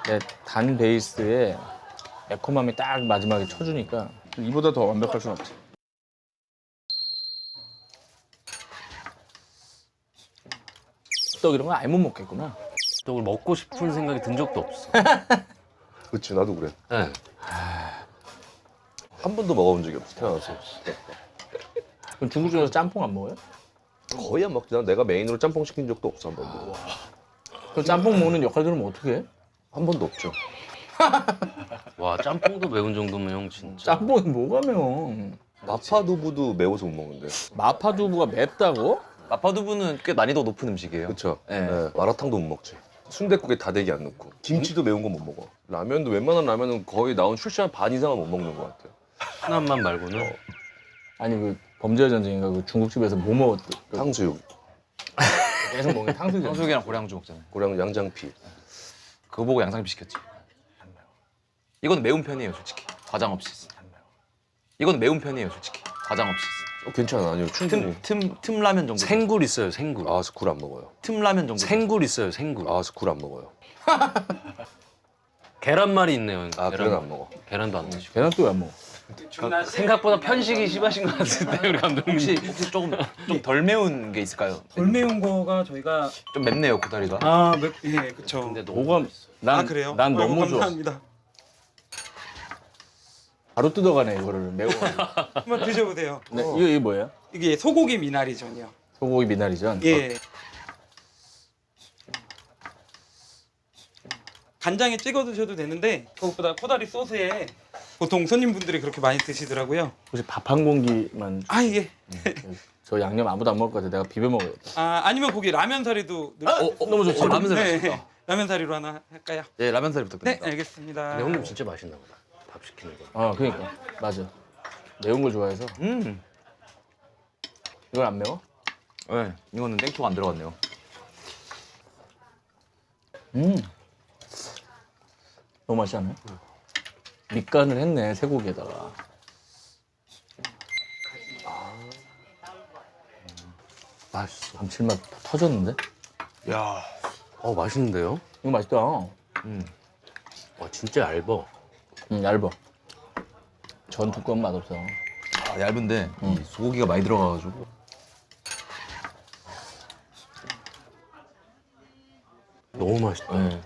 근데 단 베이스에 매콤함이 딱 마지막에 쳐주니까 이보다 더 완벽할 순 없지. 떡 이런 거 아예 못 먹겠구나. 떡을 먹고 싶은 생각이 든 적도 없어. 그치 나도 그래. 네. 한 번도 먹어본 적이 없어 태어나서. 그럼 중국집에서 짬뽕 안 먹어요? 거의 안 먹지. 난 내가 메인으로 짬뽕 시킨 적도 없어 한 번도. 그럼 짬뽕 먹는 역할 들으면 어떻게 해? 한 번도 없죠. 와 짬뽕도 매운 정도면 형 진짜. 짬뽕이 뭐가 매워? 마파두부도 매워서 못 먹는데. 마파두부가 맵다고? 마파두부는 꽤 난이도 높은 음식이에요. 그쵸? 네. 네. 마라탕도 못 먹지. 순댓국에 다대기 안 넣고. 김치도 매운 거 못 먹어. 라면도 웬만한 라면은 거의 나온 출시한 반 이상은 못 먹는 것 같아요. 순한맛 말고는. 아니 그 범죄의 전쟁인가 그 중국집에서 뭐 먹었대? 그 탕수육, 계속 먹는 게 탕수육. 탕수육이랑 고량주 먹잖아요. 고량 양장피. 그거 보고 양상피 시켰지. 이건 매운 편이에요, 솔직히. 과장 없이. 이건 매운 편이에요, 솔직히. 과장 없이. 괜찮아. 아니요. 충분히. 틈 라면 정도. 생굴 있어요 생굴. 아, 굴 안 먹어요. 틈 라면 정도. 생굴 있어요 생굴. 아, 굴 안 먹어요. 계란말이 있네요. 형. 아, 계란 안 먹어. 계란도 안 드시고. 계란 또 안 먹어. 생각보다 편식이 심하신 것 같은데 우리 감독님. 혹시 조금 좀 덜 매운 게 있을까요? 덜 매운 거가 저희가 좀 맵네요, 고다리가. 예, 그쵸. 근데 너무 뭐가 난, 그래요? 난 아이고, 너무 좋아. 감사합니다. 바로 뜯어가네 이거를 매워. 한번 드셔보세요. 네, 이게 뭐예요? 이게 소고기 미나리전이요. 소고기 미나리전. 예. 간장에 찍어 드셔도 되는데 그것보다 코다리 소스에 보통 손님분들이 그렇게 많이 드시더라고요. 혹시 밥 한 공기만 아 이게 저 양념 아무도 안 먹을 것 같아. 내가 비벼 먹어야겠다. 아니면 거기 라면 사리도 너무 좋지. 라면 사리 네, 맛있다. 라면 사리로 하나 할까요? 예, 라면 사리 네, 부탁드립니다. 알겠습니다. 근데 형님 진짜 맛있나 보다. 밥 시키는 거. 아 그러니까 맞아. 매운 걸 좋아해서. 이건 안 매워? 네, 이거는 땡초가 안 들어갔네요. 너무 맛있지 않아요? 밑간을 했네 쇠고기에다가. 맛있어. 감칠맛 터졌는데? 맛있는데요? 이거 맛있다. 와 진짜 얇어. 얇아. 전 두꺼운 맛 없어. 아, 얇은데 이 소고기가 많이 들어가가지고. 너무 맛있다. 네.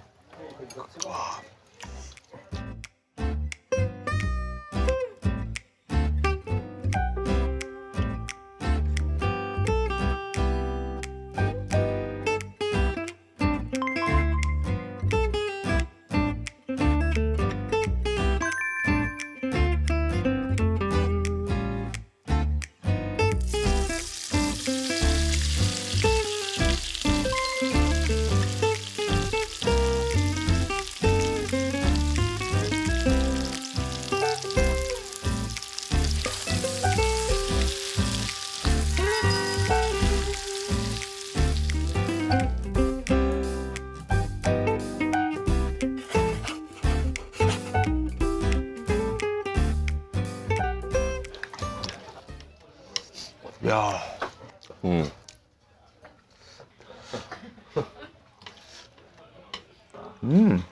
음.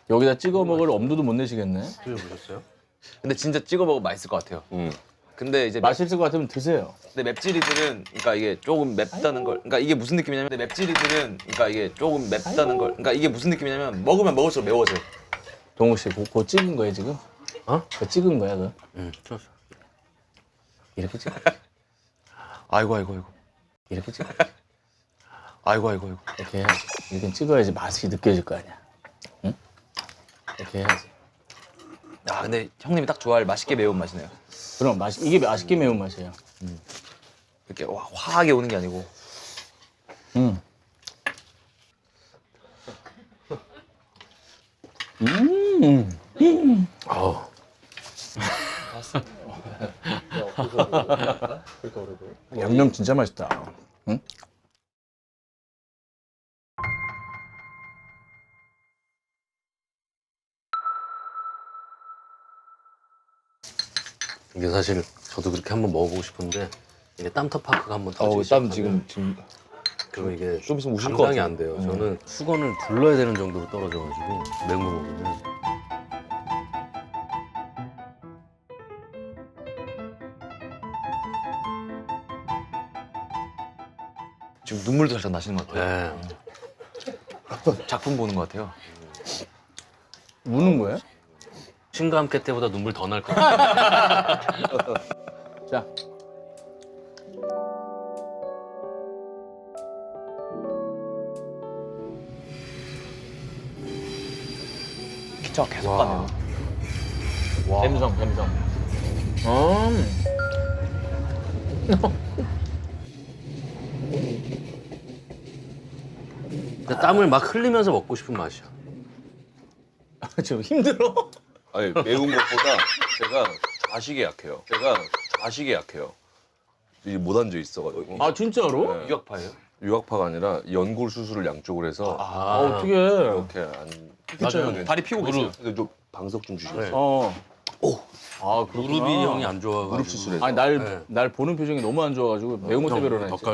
여기다 찍어 먹을 엄두도 못 내시겠네. 드셔보셨어요? 근데 진짜 찍어 먹으면 맛있을 것 같아요. 근데 이제 맛있을 것 같으면 드세요. 근데 맵찔이들은 그러니까 이게 조금 맵다는 걸. 그러니까 이게 무슨 느낌이냐면 근데 맵찔이들은 그러니까 이게 조금 맵다는 걸. 그러니까 이게 무슨 느낌이냐면 먹으면 먹을수록 매워져요. 동욱 씨, 그거 찍은 거예요 지금? 어? 그거 찍은 거야 그거? 응. 좋았어. 이렇게 찍어. 아이고. 이렇게 찍어. 아이고. 이렇게 해야지. 이렇게 찍어야지 맛이 느껴질 거 아니야. 응? 이렇게 해야지. 아 근데 형님이 딱 좋아할 맛있게 매운 맛이네요. 그럼 이게 맛있게 매운 맛이에요. 이렇게 화하게 오는 게 아니고. 양념 진짜 맛있다. 응? 이게 사실 저도 그렇게 한번 먹어보고 싶은데 이게 땀터 파크가 한번 터지기 땀 시작하면 지금 그럼 이게 좀 있으면 우실 것 감당이 같아요. 안 돼요. 저는 수건을 둘러야 되는 정도로 떨어져가지고 매운 거 먹으면. 지금 눈물도 살짝 나시는 것 같아요. 네. 작품 보는 것 같아요. 우는 거예요? 신과 함께 때보다 눈물 더 날 것 같아요. 자. 기차가 계속 가네요. 갬성. 근데 땀을 막 흘리면서 먹고 싶은 맛이야. 지금 힘들어? 아니 매운 것보다 제가 좌식에 약해요. 이게 못 앉아 있어가지고. 아 진짜로? 네. 유학파예요? 유학파가 아니라 연골 수술을 양쪽으로 해서 어떻게? 이렇게 안. 맞아요. 다리 피고 계세요. 그래서 좀 방석 좀 주시겠어요? 어. 아 그렇구나. 무릎이 형이 안 좋아가지고. 무릎 수술해서. 아니 날 보는 표정이 너무 안 좋아가지고 매운 것 때문에 일어나 있지.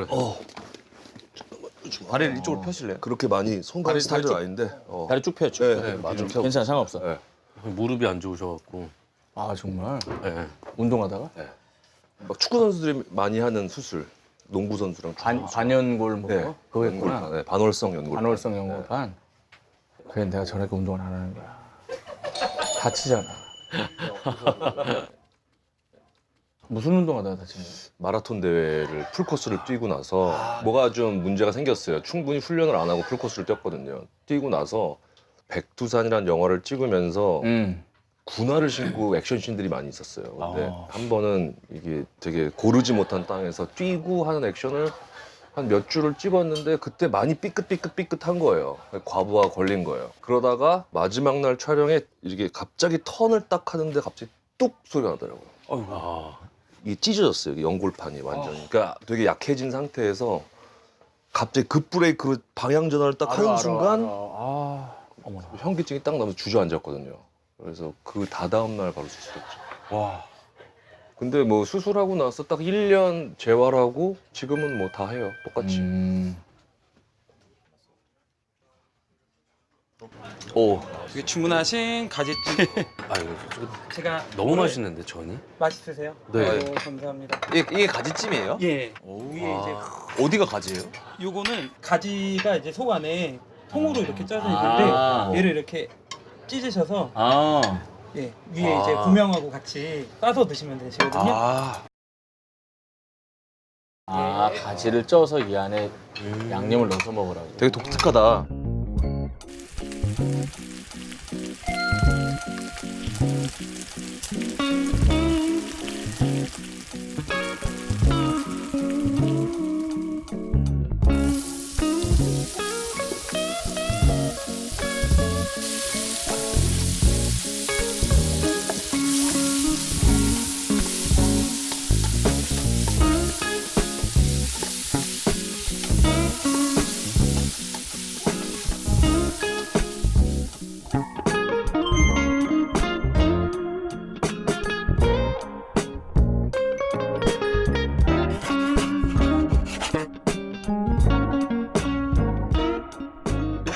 다리를 이쪽으로 펴실래요? 그렇게 많이 손가락 스타일은 쭉- 아닌데. 다리 쭉 펴. 쭉. 네, 맞아. 괜찮아 상관없어. 네. 무릎이 안 좋으셔갖고. 아 정말? 네. 운동하다가? 막 축구 선수들이 많이 하는 수술. 농구 선수랑 축구. 반연골 뭐 네. 그거 했구나. 연골판. 네, 반월성 연골. 반월성 연골판. 그래 내가 저렇게 운동을 안 하는 거야. 다치잖아. 무슨 운동하다가 다친 거야? 마라톤 대회를 풀코스를 뛰고 나서 뭐가 좀 문제가 생겼어요. 충분히 훈련을 안 하고 풀코스를 뛰었거든요. 뛰고 나서 백두산이라는 영화를 찍으면서 군화를 신고 액션씬들이 많이 있었어요. 근데 한 번은 이게 되게 고르지 못한 땅에서 뛰고 하는 액션을 한 몇 줄을 찍었는데 그때 많이 삐끗한 거예요. 과부하 걸린 거예요. 그러다가 마지막 날 촬영에 이게 갑자기 턴을 딱 하는데 갑자기 뚝 소리가 나더라고요. 아, 이게 찢어졌어요. 이게 연골판이 완전히. 그러니까 되게 약해진 상태에서 갑자기 급브레이크로 방향 전환을 딱 하는 순간 어머나. 현기증이 딱 나면서 주저앉았거든요. 그래서 그 다다음 날 바로 수술했죠. 와. 근데 뭐 수술하고 나서 딱 1년 재활하고 지금은 뭐 다 해요. 똑같이. 오. 이게 주문하신 가지찜 아 이거 제가 너무 맛있는데 전이? 맛있으세요? 네. 아유, 감사합니다. 이게 가지찜이에요? 예. 오. 위에 이제 어디가 가지예요? 요거는 가지가 이제 속 안에 통으로 이렇게 짜져 아. 있는데 얘를 이렇게 찢으셔서 아. 예, 위에 이제 고명하고 같이 싸서 드시면 되시거든요. 가지를 쪄서 이 안에 양념을 넣어서 먹으라고. 되게 독특하다.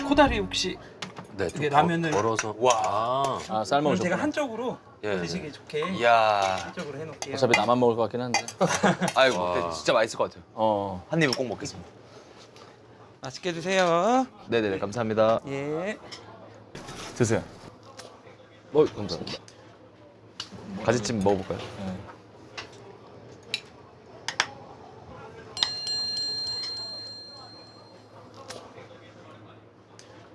코다리 혹시 네, 이게 좀 라면을- 덜어서. 와. 아 삶아 그럼 오셨구나. 제가 한쪽으로 예, 드시기 좋게 이야. 한쪽으로 해놓을게요. 어차피 나만 먹을 것 같긴 한데. 아이고, 와. 근데 진짜 맛있을 것 같아요. 한 입은 꼭 먹겠습니다. 맛있게 드세요. 네네네, 감사합니다. 예. 드세요. 감사합니다. 가지찜 먹어볼까요?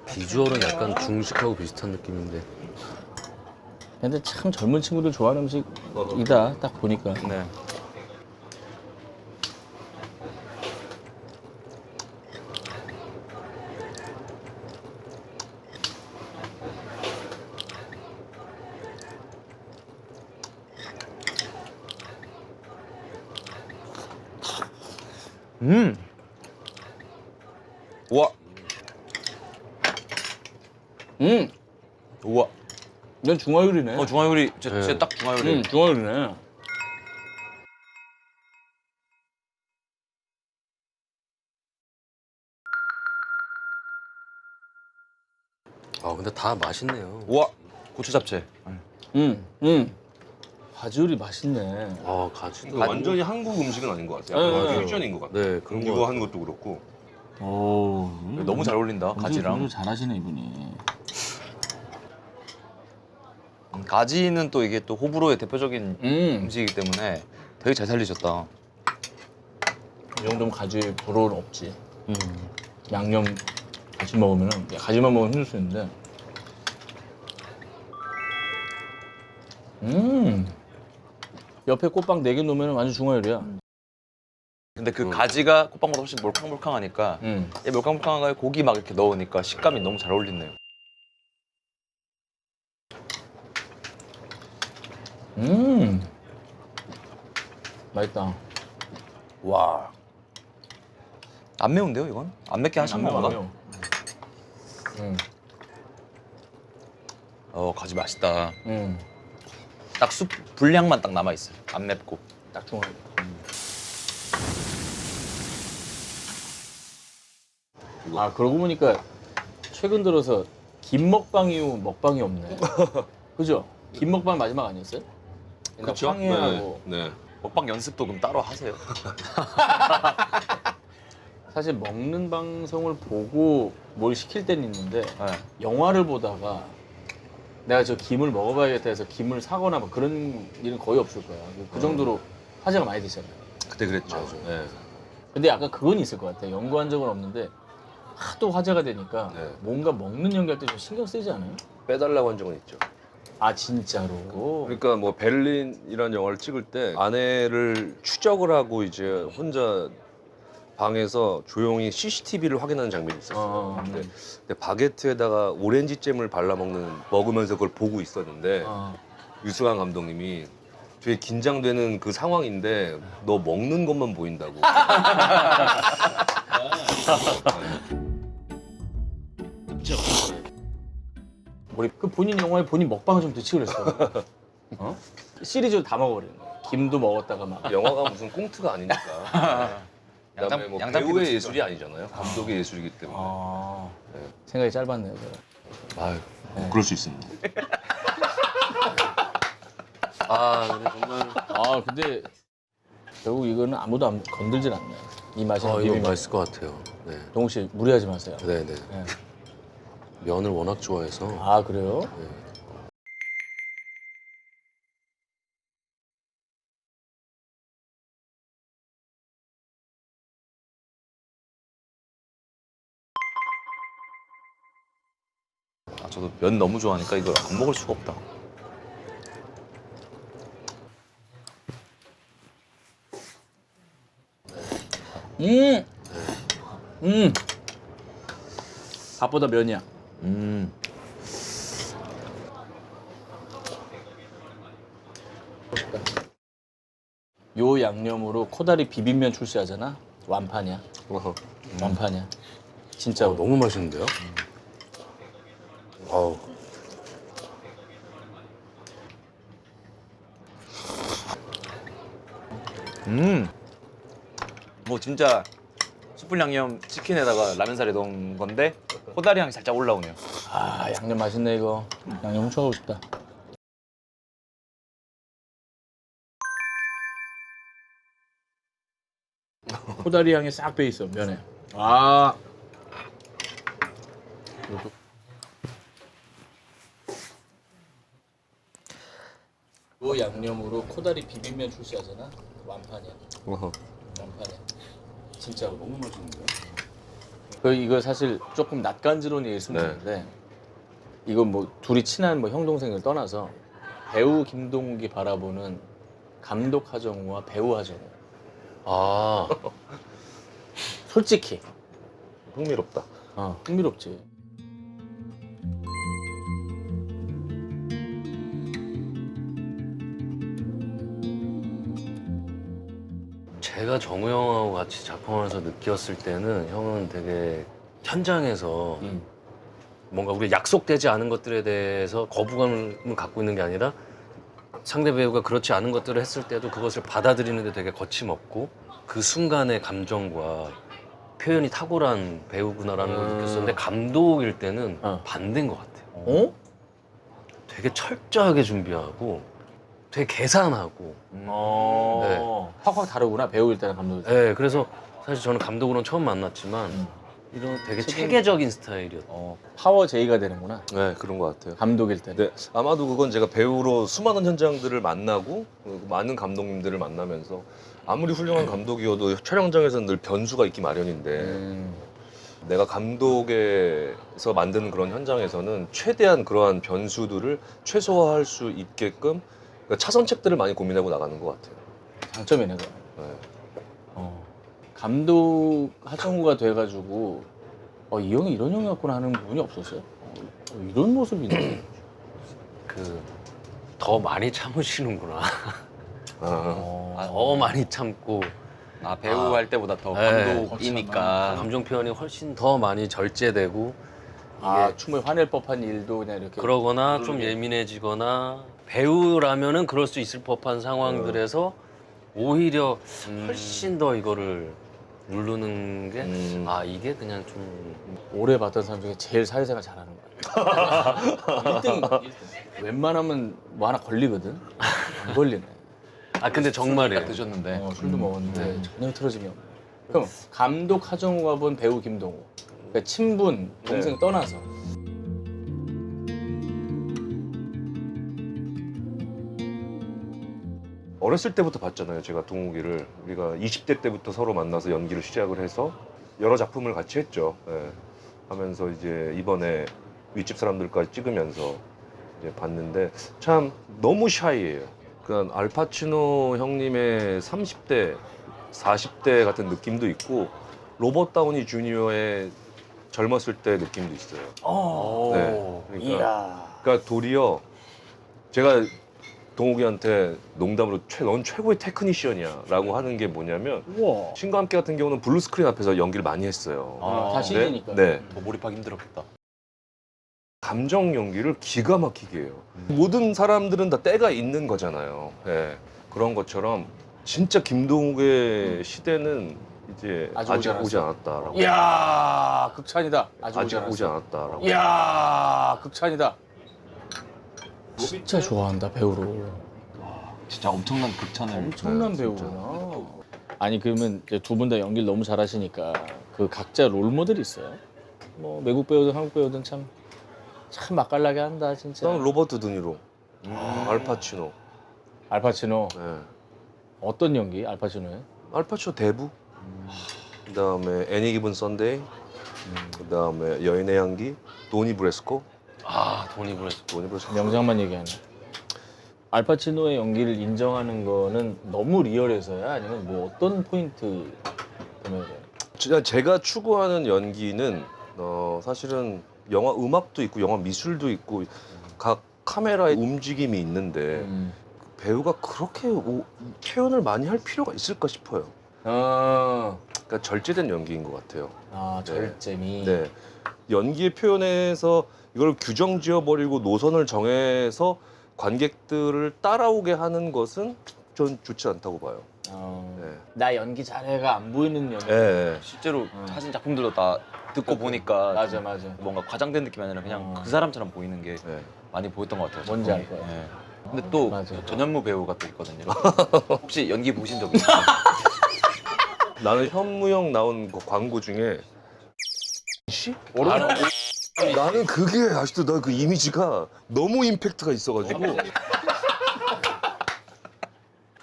비주얼은 약간 중식하고 비슷한 느낌인데. 근데 참 젊은 친구들 좋아하는 음식이다. 딱 보니까. 네. 우와. 우와. 이건 중화요리네. 중화요리. 진짜 딱 중화요리. 중화요리네. 아 근데 다 맛있네요. 우와 고추 잡채. 바지요리 맛있네. 아 가지도 완전히 한국 음식은 아닌 것 같아요. 네, 약간 네. 퓨전인 것 같아요. 네 그런 이거 거 하는 것도 그렇고. 오, 너무 잘 어울린다 가지랑. 가지를 잘하시네 이분이. 가지는 또 이게 또 호불호의 대표적인 이 음식이기 때문에 되게 잘 살리셨다. 정도면 가지 불호는 없지. 양념 같이 먹으면은 가지만 먹으면 힘들 수 있는데. 옆에 꽃빵 4개 놓으면 완전 중화요리야. 근데 그 가지가 꽃빵보다 훨씬 몰캉몰캉하니까 얘 몰캉몰캉한 거에 고기 막 이렇게 넣으니까 식감이 너무 잘 어울리네요. 맛있다. 와. 안 매운데요 이건? 안 맵게 하신 건가? 가지 맛있다. 딱 숲 불향만 딱 남아 있어요. 안 맵고. 딱 중화. 아 그러고 보니까 최근 들어서 김 먹방 이후 먹방이 없네. 그죠? 김 먹방 마지막 아니었어요? 그렇죠? 황해하고 네. 먹방 연습도 그럼 따로 하세요. 사실 먹는 방송을 보고 뭘 시킬 때는 있는데 네. 영화를 보다가 내가 저 김을 먹어봐야겠다 해서 김을 사거나 뭐 그런 일은 거의 없을 거야. 그 정도로 화제가 많이 되잖아요. 그때 그랬죠. 네. 근데 약간 그건 있을 것 같아. 연구한 적은 없는데 하도 화제가 되니까 네. 뭔가 먹는 연기할 때 좀 신경 쓰이지 않아요? 빼달라고 한 적은 있죠. 아 진짜로? 그러니까 뭐 베를린이라는 영화를 찍을 때 아내를 추적을 하고 이제 혼자 방에서 조용히 CCTV를 확인하는 장면이 있었어요. 근데 바게트에다가 오렌지 잼을 먹으면서 그걸 보고 있었는데 유승환 감독님이 되게 긴장되는 그 상황인데 너 먹는 것만 보인다고. 우리 그 본인 영화에 본인 먹방을 좀 넣지 그랬어. 어? 시리즈로 다 먹어버리는 거야. 김도 먹었다가 막. 영화가 무슨 꽁트가 아니니까. 그다음에 뭐 양장피도 배우의 진짜. 예술이 아니잖아요. 감독의 예술이기 때문에. 생각이 짧았네요. 제가. 아유, 그럴 수 있습니다. 아 근데 정말 아 근데 결국 이거는 아무도 건들질 않네. 이 맛이. 아 이거 맛있을 것 같아요. 네. 동욱 씨 무리하지 마세요. 네네. 네. 면을 워낙 좋아해서. 아 그래요? 네. 아, 저도 면 너무 좋아하니까 이걸 안 먹을 수가 없다. 밥보다 면이야. 요 양념으로 코다리 비빔면 출시하잖아. 완판이야. 완판이야. 진짜. 너무 맛있는데요? 아우. 뭐 진짜 숯불 양념 치킨에다가 라면사리 넣은 건데 코다리 향이 살짝 올라오네요. 아 양념 맛있네 이거. 양념 훔쳐가고 싶다. 코다리 향이 싹 배 있어 면에. 아. 요 양념으로 코다리 비빔면 출시하잖아. 완판이야. 완판이야. 진짜 너무 맛있는데요? 이거 사실 조금 낯간지러운 수는 네. 있는데 이건 뭐 둘이 친한 뭐 형 동생을 떠나서 배우 김동욱이 바라보는 감독 하정우와 배우 하정우. 아 솔직히 흥미롭다. 흥미롭지. 제가 정우 형하고 같이 작품하면서 느꼈을 때는 형은 되게 현장에서 뭔가 우리가 약속되지 않은 것들에 대해서 거부감을 갖고 있는 게 아니라 상대 배우가 그렇지 않은 것들을 했을 때도 그것을 받아들이는데 되게 거침없고 그 순간의 감정과 표현이 탁월한 배우구나라는 걸 느꼈었는데 감독일 때는 반대인 것 같아요. 어? 되게 철저하게 준비하고 되게 계산하고 확확 다르구나 배우일 때랑 감독일 때. 네, 그래서 사실 저는 감독으로는 처음 만났지만 이런 되게 체계적인 스타일이었어요. 파워 J가 되는구나 네, 그런 것 같아요. 감독일 때. 네, 아마도 그건 제가 배우로 수많은 현장들을 만나고 많은 감독님들을 만나면서 아무리 훌륭한 감독이어도 촬영장에서는 늘 변수가 있기 마련인데 내가 감독에서 만드는 그런 현장에서는 최대한 그러한 변수들을 최소화할 수 있게끔 그러니까 차선책들을 많이 고민하고 나가는 것 같아요. 장점이네 그거. 네. 감독 하정우가 돼가지고 이 형이 이런 형이었구나 하는 부분이 없었어요? 이런 모습이네. 더 많이 참으시는구나. 더 많이 참고 배우 할 때보다 더 네. 감독이니까. 감정 표현이 훨씬 더 많이 절제되고 충분히 화낼 법한 일도 그냥 이렇게 그러거나 좀 예민해지거나 배우라면은 그럴 수 있을 법한 상황들에서 오히려 훨씬 더 이거를 누르는 게 이게 그냥 좀 오래 봤던 사람 중에 제일 사회생활 잘하는 거야. 1등. 웬만하면 뭐 하나 걸리거든. 안 걸리네. 근데 정말이에요. 드셨는데. 술도 먹었는데 전혀 틀어짐이 없네. 그럼 감독 하정우가 본 배우 김동호. 그러니까 친분, 동생 떠나서 어렸을 때부터 봤잖아요. 제가 동욱이를 우리가 20대 때부터 서로 만나서 연기를 시작을 해서 여러 작품을 같이 했죠. 예. 하면서 이제 이번에 윗집 사람들까지 찍으면서 이제 봤는데 참 너무 샤이해요. 그러니까 알파치노 형님의 30대, 40대 같은 느낌도 있고 로버트 다우니 주니어의 젊었을 때 느낌도 있어요. 네. 그러니까 도리어 제가 동욱이한테 농담으로 넌 최고의 테크니션이야 라고 하는 게 뭐냐면 신과 함께 같은 경우는 블루 스크린 앞에서 연기를 많이 했어요. 다 신이니까. 네. 더 몰입하기 힘들었겠다. 감정 연기를 기가 막히게 해요. 모든 사람들은 다 때가 있는 거잖아요. 네. 그런 것처럼 진짜 김동욱의 시대는 이제 아직 아직 오지 오지 않았다라고. 이야 극찬이다. 아직 오지 않았다라고. 이야 극찬이다. 진짜 좋아한다 배우를. 진짜 엄청난 극찬을. 엄청난 네, 배우구나. 아니 그러면 두 분 다 연기를 너무 잘하시니까 그 각자 롤 모델이 있어요? 뭐 외국 배우든 한국 배우든 참 맛깔나게 한다 진짜. 저는 로버트 드니로, 알파치노. 알파치노. 네. 어떤 연기 알파치노에? 알파치노 대부. 그다음에 애니 기분 선데이. 그다음에 여인의 향기, 도니 브레스코. 돈이 보냈어. 도니 브레스코. 명장만 얘기하네. 알파치노의 연기를 인정하는 거는 너무 리얼해서야 아니면 뭐 어떤 포인트 때문에 그래요? 제가 추구하는 연기는 사실은 영화 음악도 있고 영화 미술도 있고 각 카메라의 움직임이 있는데 배우가 그렇게 표현을 많이 할 필요가 있을까 싶어요. 그러니까 절제된 연기인 것 같아요. 절제미. 네. 연기의 표현에서 이걸 규정 지어버리고 노선을 정해서 관객들을 따라오게 하는 것은 전 좋지 않다고 봐요. 네. 나 연기 잘해가 안 보이는 연기. 네. 실제로 하신 작품들도 다 듣고 보니까 맞아. 뭔가 과장된 느낌이 아니라 그냥 그 사람처럼 보이는 게 네. 많이 보였던 것 같아요. 뭔지 작품이. 알 거야. 네. 근데 또 맞아. 전현무 배우가 또 있거든요. 혹시 연기 보신 적 있어요? 나는 현무형 나온 그 광고 중에 나는 그게 아직도 나 그 이미지가 너무 임팩트가 있어가지고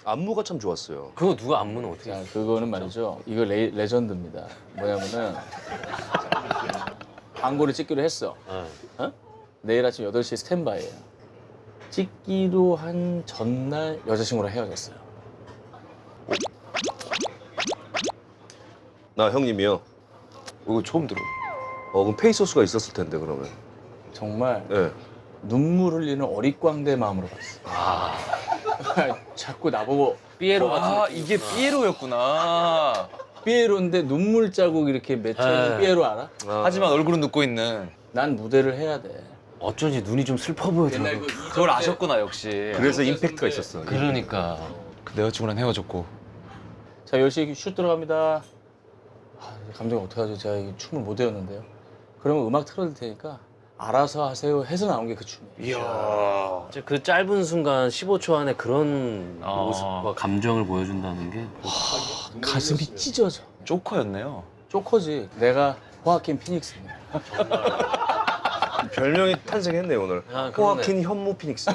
안무가 참 좋았어요. 그거 누가 안무는 어떻게 자, 그거는 말이죠. 이거 레전드입니다. 뭐냐면은 광고를 찍기로 했어. 내일 아침 8시에 스탠바이예요. 찍기로 한 전날 여자친구랑 헤어졌어요. 나 형님이요. 이거 처음 들어. 그럼 페이소스가 있었을 텐데 그러면. 정말 네. 눈물 흘리는 어릿광대 마음으로 봤어. 자꾸 나보고 삐에로 같은 이게 피에로였구나. 삐에로인데 눈물 자국 이렇게 맺혀있는 삐에로 알아? 하지만 얼굴은 눕고 있는. 난 무대를 해야 돼. 어쩐지 눈이 좀 슬퍼 보여. 그걸 아셨구나 역시. 그래서 임팩트가 있었어. 그러니까 그 내 여자친구랑 헤어졌고. 자 10시 슛 들어갑니다. 감독님 어떡하죠? 제가 이 춤을 못 외웠는데요. 그러면 음악 틀어줄 테니까 알아서 하세요 해서 나온 게 그 춤이에요. 이제 그 짧은 순간 15초 안에 그런 모습과 감정을 보여준다는 게 가슴이 찢어져. 조커였네요. 쪼커지. 내가 호아킨 피닉스입니다. 별명이 탄생했네 오늘. 아, 그러네. 호아킨 현무 피닉스.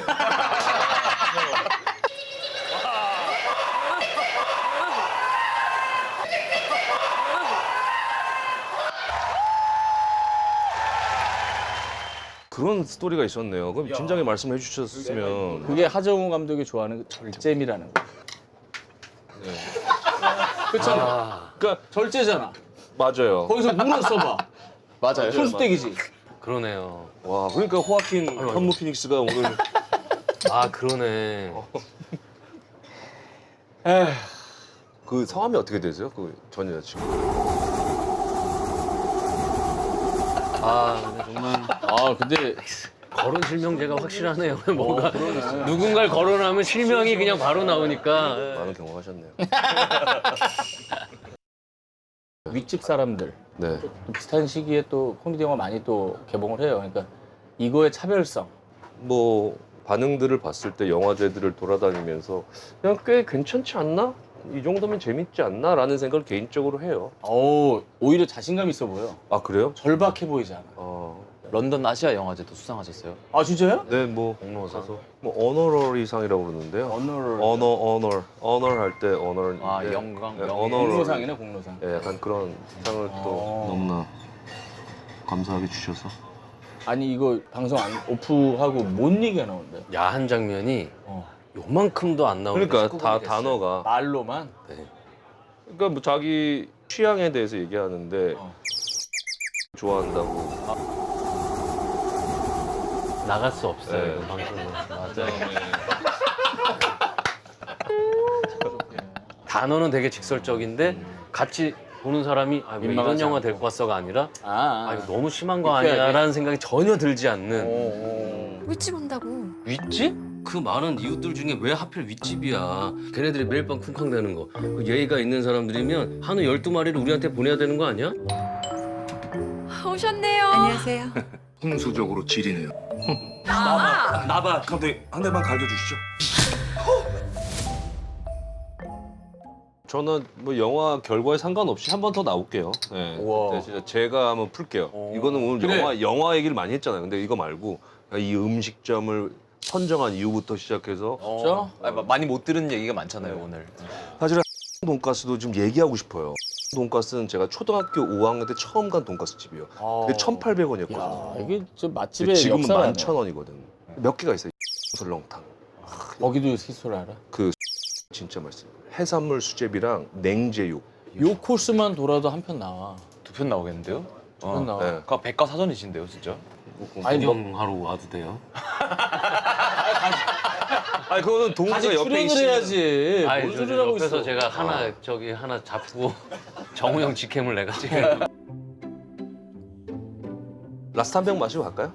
그런 스토리가 있었네요. 그럼 진작에 말씀해 주셨으면. 그게 하정우 감독이 좋아하는 그 절제미라는 거. 네. 그렇잖아. 그러니까 절제잖아. 맞아요. 거기서 물어 써봐. 맞아요. 풀스택이지. 그러네요. 와, 그러니까 호아킨 현무 피닉스가 오늘 아 그러네. 그 성함이 어떻게 되세요? 그 전 여자친구. 아 근데 정말 아 근데 거론 실명제가 확실하네요. 뭔가 누군가를 거론하면 실명이 그냥 바로 나오니까. 많은 경험하셨네요. 윗집 사람들 네. 또 비슷한 시기에 또 코미디 영화 많이 또 개봉을 해요. 그러니까 이거의 차별성. 뭐 반응들을 봤을 때 영화제들을 돌아다니면서 그냥 꽤 괜찮지 않나? 이 정도면 재밌지 않나? 라는 생각을 개인적으로 해요. 오히려 자신감 있어 보여. 아 그래요? 절박해 보이지 않아. 런던 아시아 영화제도 수상하셨어요. 아 진짜요? 네, 뭐 공로사. 뭐 어너러리상이라고 그러는데요. 언어 할 때 언어. 아 영광 네, 영. 언어를. 공로상이네 공로상. 네, 약간 그런 상을 또 너무나 감사하게 주셔서. 아니 이거 방송 안 오프하고 못 얘기가 나온대. 야한 장면이 어. 요만큼도 안 나오는 그러니까 다 단어가. 말로만. 그러니까 뭐 자기 취향에 대해서 얘기하는데 좋아한다고. 나갈 수 없어요. 네. 이 방송은. 맞아요. 단어는 되게 직설적인데 같이 보는 사람이 아, 왜 이런 민망하지 영화 않고. 데리고 왔어가 아니라 아, 아 이거 너무 심한 거 유쾌하게. 아니야라는 생각이 전혀 들지 않는. 윗집 온다고. 윗집? 그 많은 이웃들 중에 왜 하필 윗집이야? 걔네들이 매일 밤 쿵쾅대는 거. 그 예의가 있는 사람들이면 한우 12마리를 우리한테 보내야 되는 거 아니야? 오셨네요. 안녕하세요. 풍수적으로 지리네요. 나봐. 감독님 한 대만 갈겨주시죠. 저는 뭐 영화 결과에 상관없이 한 번 더 나올게요. 네. 우와. 네, 진짜 제가 한번 풀게요. 이거는 오늘 그래. 영화 얘기를 많이 했잖아요. 근데 이거 말고 이 음식점을 선정한 이유부터 시작해서 진짜? 많이 못 들은 얘기가 많잖아요 오늘. 사실은 돈가스도 좀 얘기하고 싶어요. 돈가스는 제가 초등학교 5학년 때 처음 간 돈가스 집이에요. 그게 1,800원이었거든요. 야, 이게 저 맛집의 지금은 역사라네. 11,000원이거든. 몇 개가 있어요. 설렁탕. 거기도 히스토리 알아? 그 진짜 맛있어요. 해산물 수제비랑 냉제육. 요 코스만 돌아도 한 편 나와. 두 편 나오겠는데요? 두 편 나와. 네. 그 백과사전이신데요 진짜? 아니 뭐 구경하러 와도 돼요? 아니 그거는 동네가 다시 옆에 출연을 있으면 해야지. 아니 뭔 저 소리를 하고 옆에서 있어. 제가 하나 저기 하나 잡고 정우 형 직캠을 내가 지금 라스트 한 병 마시고 갈까요?